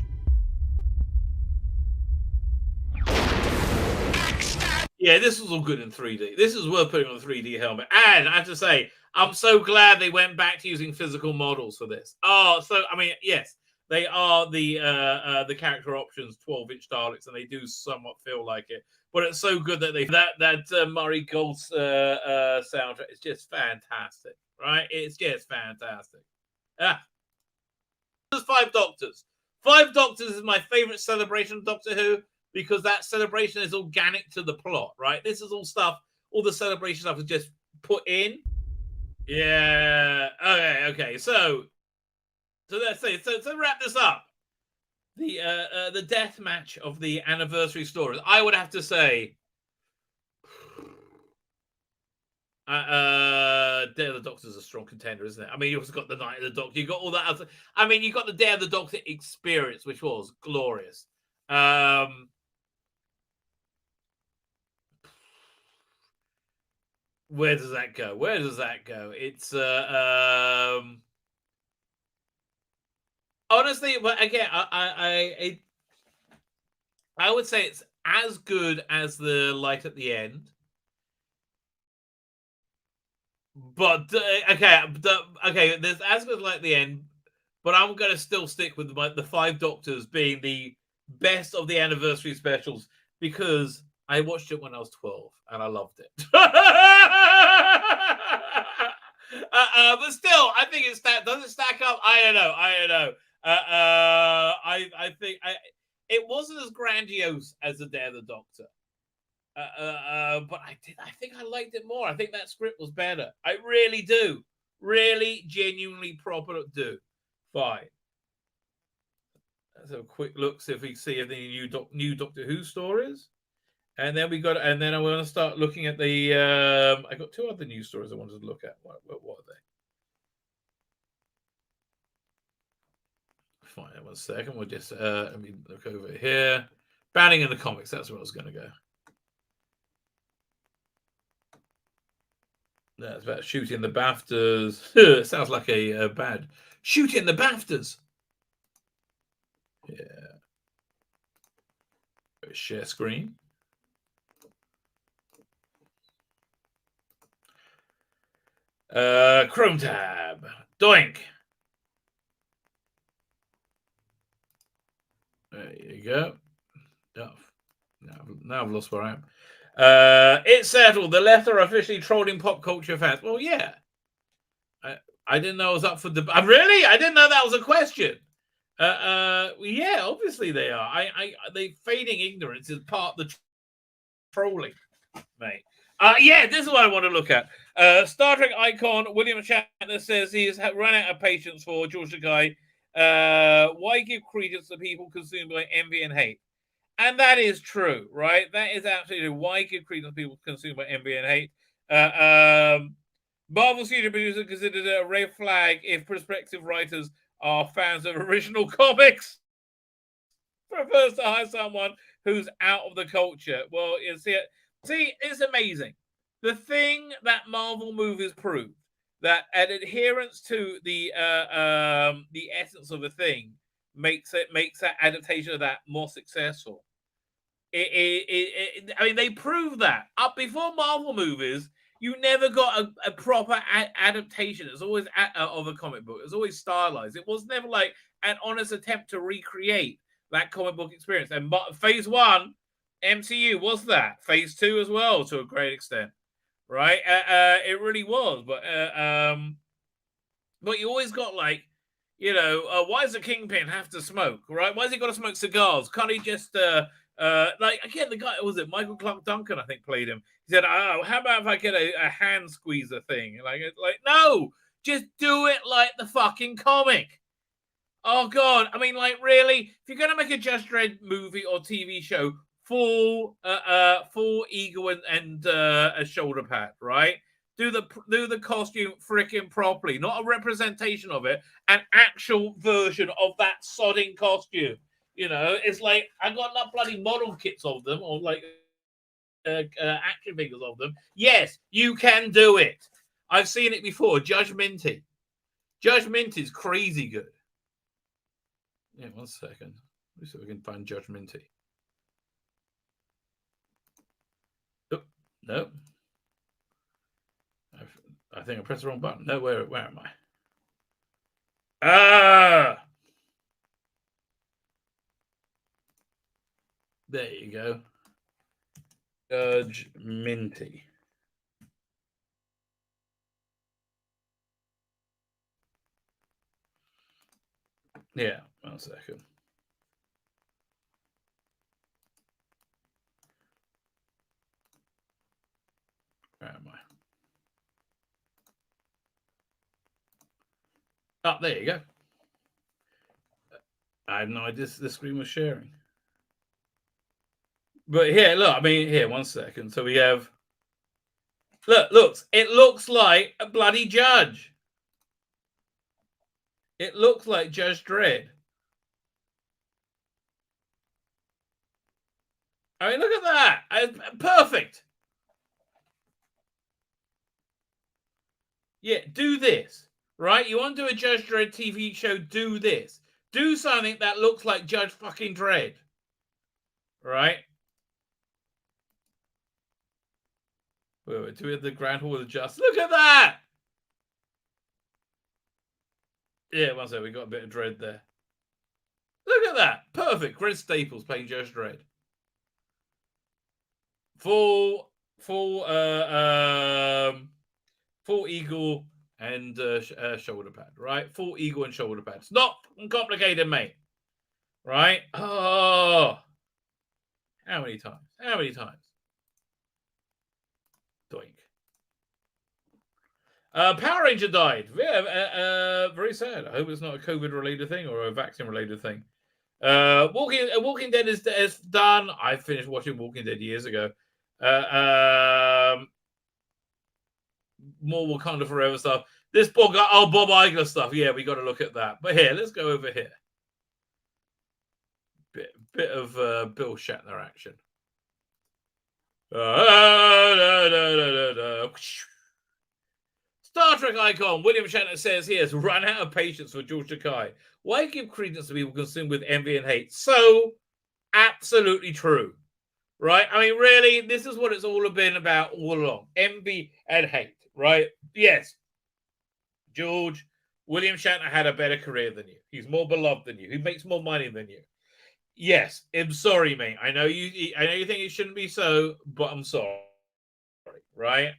Yeah, this was all good in 3D. This is worth putting on a 3D helmet. And I have to say, I'm so glad they went back to using physical models for this. Oh, so I mean, yes, they are the character options 12-inch Daleks, and they do somewhat feel like it. But it's so good that that Murray Gold soundtrack is just fantastic, right? It's just fantastic. There's 5 Doctors. 5 Doctors is my favorite celebration of Doctor Who, because that celebration is organic to the plot, right? This is all stuff, all the celebration stuff is just put in. Yeah. Okay. So let's say, so to wrap this up, the death match of the anniversary stories, I would have to say, Day of the Doctor is a strong contender, isn't it? I mean, you also got the Night of the Doctor. You got all that other. I mean, you got the Day of the Doctor experience, which was glorious. Where does that go? It's honestly, but again, I would say it's as good as the Light at the End. But okay, there's as good as Light at the End, but I'm going to still stick with the 5 Doctors being the best of the anniversary specials, because I watched it when I was 12 and I loved it. But still, I think does it stack up? I don't know. I think it wasn't as grandiose as the Day of the Doctor. But I think I liked it more. I think that script was better. I really do. Really, genuinely, proper do. Fine. Let's have a quick look, see if we can see any new Doctor Who stories. And then I want to start looking at the. I got 2 other news stories I wanted to look at. What are they? Fine, 1 second. We'll just let me look over here. Banning in the comics. That's where I was going to go. That's about shooting the BAFTAs. It sounds like a bad shooting the BAFTAs. Yeah. Share screen. Chrome tab. Doink. There you go. Oh, now I've lost where I am. It's settled. The left are officially trolling pop culture fans. Well, yeah. I didn't know it was up for debate. Really? I didn't know that was a question. Yeah, obviously they are. They feigning ignorance is part of the trolling, mate. Yeah, this is what I want to look at. Star Trek icon William Shatner says he's run out of patience for George Takai. Why give credence to people consumed by envy and hate? And that is true, right? That is absolutely why give credence to people consumed by envy and hate. Marvel studio producer considered it a red flag if prospective writers are fans of original comics. Prefers to hire someone who's out of the culture. Well, you see, it's amazing. The thing that Marvel movies prove, that an adherence to the essence of a thing makes that adaptation of that more successful. I mean, they prove that. Up before Marvel movies, you never got a proper adaptation. It's always of a comic book. It's always stylized. It was never like an honest attempt to recreate that comic book experience. And Phase 1, MCU was that. Phase 2 as well, to a great extent, right? It really was. But you always got like, why does the Kingpin have to smoke, right? Why has he got to smoke cigars? Can't he just like, again, the guy, was it Michael Clark Duncan, I think, played him. He said, oh, how about if I get a hand squeezer thing? Like, no, just do it like the fucking comic. Oh, God. I mean, like, really, if you're going to make a Judge Dredd movie or TV show, full ego and a shoulder pad, right? Do the costume freaking properly, not a representation of it, an actual version of that sodding costume. It's like I got enough bloody model kits of them, or like action figures of them. Yes, you can do it. I've seen it before. Judge Minty. Judge Minty's crazy good. Yeah, 1 second. Let's see if we can find Judge Minty. Oh, no. I think I pressed the wrong button. No, where am I? Ah! There you go. Judge Minty. Yeah, 1 second. Where am I? Oh, there you go. I had no idea the screen was sharing. But here, look, I mean, here, 1 second. So we have, it looks like a bloody judge. It looks like Judge Dredd. I mean, look at that. Perfect. Yeah, do this, right? You want to do a Judge Dredd TV show, do this. Do something that looks like Judge fucking Dredd. Right? Wait, do we have the Grand Hall of Justice? Look at that! Yeah, 1 second, we got a bit of Dredd there. Look at that. Perfect. Greg Staples playing Judge Dredd. Full eagle and shoulder pad, right? Full eagle and shoulder pad. It's not complicated, mate. Right? Oh. How many times? How many times? Doink. Power Ranger died. Yeah, very sad. I hope it's not a COVID-related thing or a vaccine-related thing. Walking Dead is done. I finished watching Walking Dead years ago. More Wakanda Forever stuff. This Bob Iger stuff. Yeah, we got to look at that. But here, let's go over here. Bit of Bill Shatner action. Star Trek icon William Shatner says he has run out of patience for George Takai. Why give credence to people consumed with envy and hate? So absolutely true. Right? I mean, really, this is what it's all been about all along. Envy and hate, right? Yes. George, William Shatner had a better career than you. He's more beloved than you. He makes more money than you. Yes, I'm sorry, mate. I know you think it shouldn't be so, but I'm sorry. Right?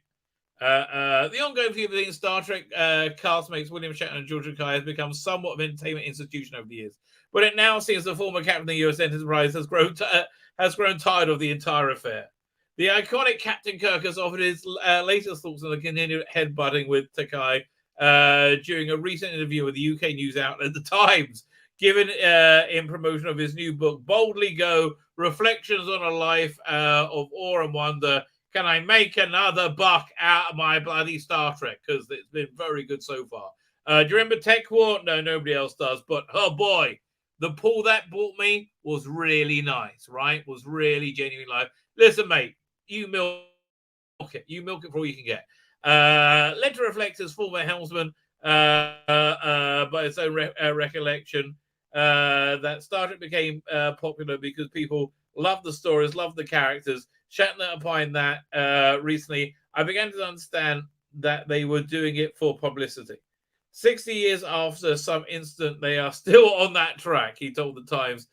The ongoing feud between Star Trek castmates William Shatner and George Takai has become somewhat of an entertainment institution over the years. But it now seems the former captain of the U.S. Enterprise has grown tired of the entire affair. The iconic Captain Kirk has offered his latest thoughts on the continued headbutting with Takai during a recent interview with the UK news outlet The Times, given in promotion of his new book, Boldly Go, Reflections on a Life of Awe and Wonder. Can I make another buck out of my bloody Star Trek? Because it's been very good so far. Do you remember Tech War? No, nobody else does. But, oh boy, the pull that bought me was really nice, right? Was really genuinely nice. Listen, mate, you milk it. You milk it for all you can get. Led to reflect as former helmsman by its own recollection that Star Trek became popular because people loved the stories, loved the characters. Shatner opined that recently. I began to understand that they were doing it for publicity. 60 years after some incident, they are still on that track, he told the Times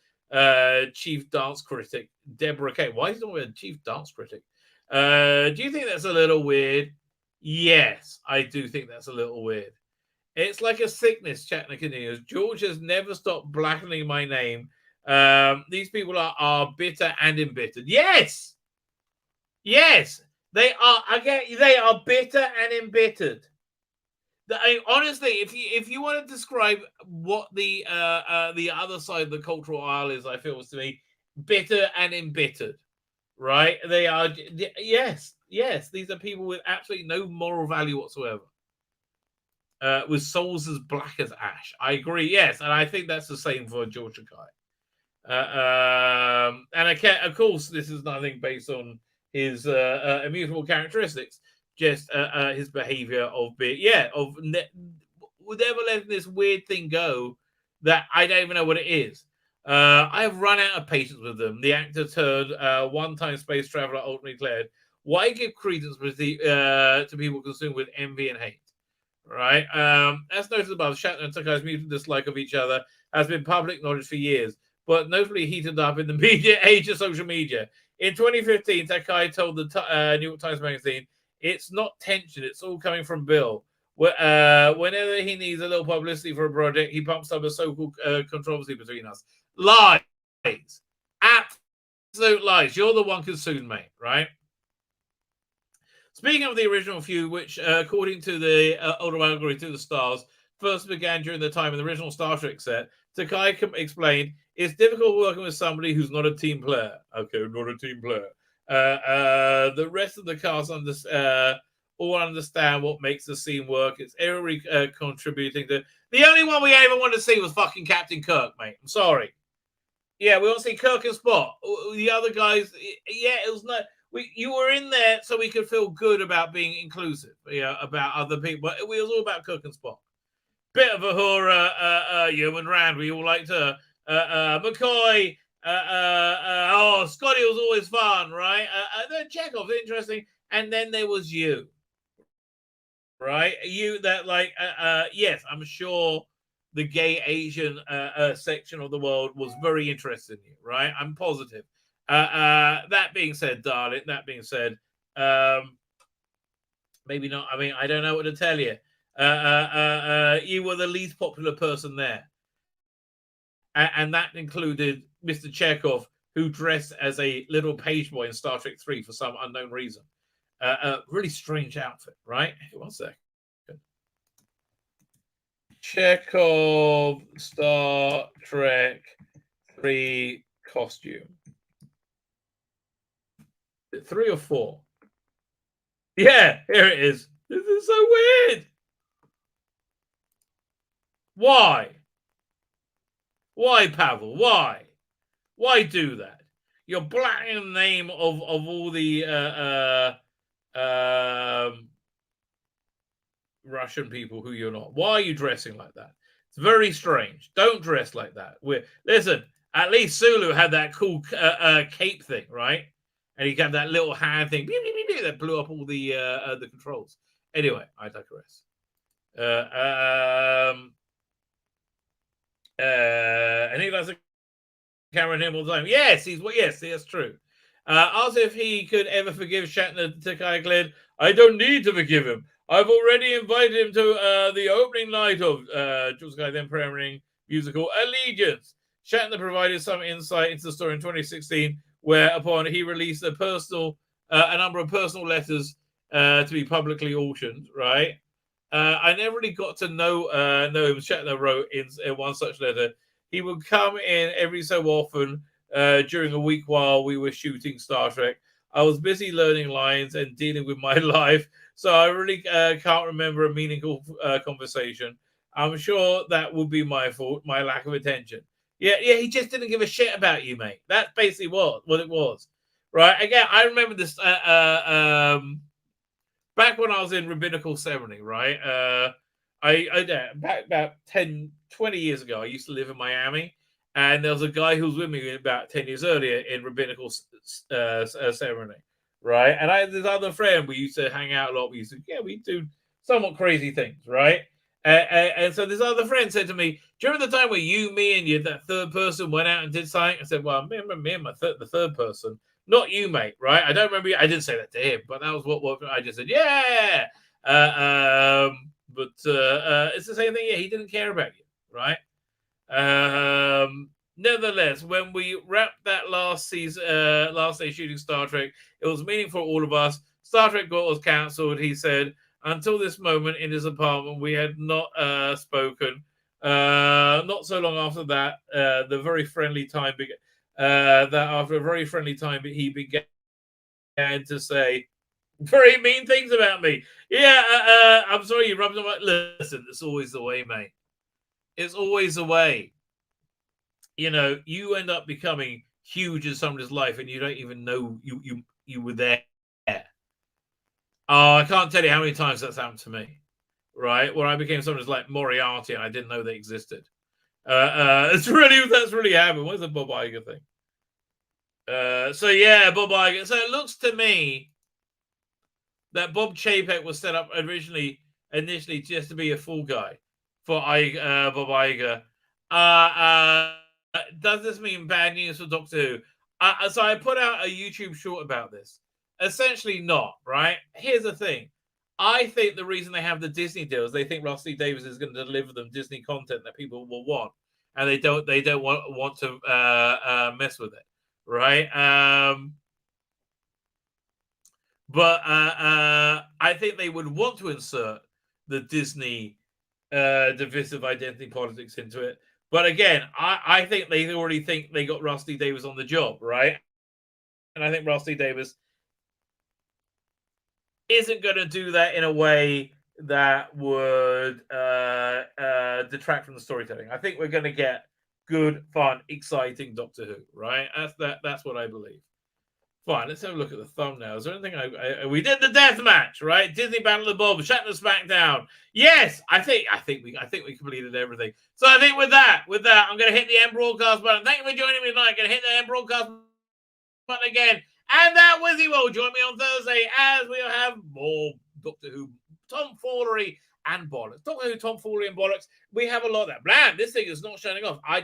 chief dance critic, Deborah Kay. Why is it a chief dance critic? Do you think that's a little weird? Yes, I do think that's a little weird. It's like a sickness, Shatner continues. George has never stopped blackening my name. These people are bitter and embittered. Yes! Yes! They are, again, they are bitter and embittered. Honestly, if you want to describe what the other side of the cultural aisle is, I feel, to me, bitter and embittered, right? They are, yes, these are people with absolutely no moral value whatsoever, with souls as black as ash. I agree, yes, and I think that's the same for George Takai. And of course, this is nothing based on his immutable characteristics. just his behavior of being, never letting this weird thing go that I don't even know what it is. I have run out of patience with them. The actor turned one-time space traveler ultimately declared, why give credence to people consumed with envy and hate? Right? As noted above, Shatner and Takai's mutual dislike of each other has been public knowledge for years, but notably heated up in the media age of social media. In 2015, Takai told the New York Times Magazine, it's not tension, it's all coming from Bill. Whenever he needs a little publicity for a project, he pumps up a so-called controversy between us. Lies. Absolute lies. You're the one consumed, mate, right? Speaking of the original feud, which, according to the autobiography To the Stars, first began during the time of the original Star Trek set, Takai explained, it's difficult working with somebody who's not a team player. Okay, not a team player. The rest of the cast all understand what makes the scene work. It's every contributing to... The only one we ever wanted to see was fucking Captain Kirk, mate. I'm sorry. Yeah, we want to see Kirk and Spock. The other guys, it was not... You were in there so we could feel good about being inclusive, about other people. But it was all about Kirk and Spock. Bit of a horror, you and Rand. We all liked her. McCoy. Scotty was always fun, right? Then Chekhov, interesting. And then there was you. Right? You that yes, I'm sure the gay Asian section of the world was very interested in you, right? I'm positive. That being said, darling, maybe not. I mean, I don't know what to tell you. You were the least popular person there. And that included Mr. Chekhov, who dressed as a little page boy in Star Trek 3 for some unknown reason. Really strange outfit, right? One second. Chekhov Star Trek 3 costume. 3 or 4? Yeah, here it is. This is so weird. Why? Why, Pavel? Why? Why do that? You're blacking the name of all the Russian people who you're not. Why are you dressing like that? It's very strange. Don't dress like that. Listen, at least Sulu had that cool cape thing, right? And he had that little hand thing that blew up all the controls. Anyway, I digress. And he likes to camera him all the time. Yes, that's true. Asked if he could ever forgive Shatner. Takai declared, I don't need to forgive him. I've already invited him to the opening night of Jules Guy then premiering musical Allegiance. Shatner provided some insight into the story in 2016, whereupon he released a number of personal letters to be publicly auctioned, right? I never really got to know him. Shatner wrote in one such letter, he would come in every so often during a week while we were shooting Star Trek. I was busy learning lines and dealing with my life, so I really can't remember a meaningful conversation. I'm sure that would be my fault, my lack of attention. Yeah, he just didn't give a shit about you, mate. That's basically what it was. Right? Again, I remember this back when I was in rabbinical ceremony, right? Back about 10, 20 years ago, I used to live in Miami, and there was a guy who was with me about 10 years earlier in rabbinical ceremony, right? And I had this other friend, we used to hang out a lot. We do somewhat crazy things, right? And so this other friend said to me, during the time where you, me, and that third person went out and did something, I said, well, me and the third person, not you, mate, right? I don't remember. I didn't say that to him, but that was what I just said. Yeah. But it's the same thing. Yeah, he didn't care about you, right? Nevertheless, when we wrapped that last day shooting Star Trek, it was meaningful for all of us. Star Trek was cancelled. He said, until this moment in his apartment, we had not spoken. Not so long after that, the very friendly time began. That after a very friendly time, he began to say very mean things about me. Yeah, I'm sorry you rubbed on my... Listen, it's always the way, mate. It's always the way. You know, you end up becoming huge in somebody's life and you don't even know you were there. Oh, I can't tell you how many times that's happened to me. Right, where I became someone who's like Moriarty and I didn't know they existed. That's really happened. What's the Bob Iger thing? So yeah, Bob Iger. So it looks to me that Bob Chapek was set up initially just to be a fool guy for Bob Iger. Does this mean bad news for Doctor Who? So I put out a YouTube short about this. Essentially not, right? Here's the thing. I think the reason they have the Disney deals, they think Rusty Davies is going to deliver them Disney content that people will want, and they don't want to mess with it, right? But I think they would want to insert the Disney divisive identity politics into it. But again, I think they already think they got Rusty Davies on the job, right? And I think Rusty Davies isn't going to do that in a way that would detract from the storytelling. I think we're going to get good, fun, exciting Doctor Who, right? That's what I believe. Fine, let's have a look at the thumbnail. Is there anything we did the death match, right? Disney Battle of the Bob, Shatner SmackDown. Yes, I think we completed everything. So I think with that, I'm going to hit the end broadcast button. Thank you for joining me tonight. Going to hit the end broadcast button again. And that Wizzy will join me on Thursday as we'll have more Doctor Who tomfoolery and bollocks. Doctor Who tomfoolery and bollocks. We have a lot of that. Blam, this thing is not shutting off. I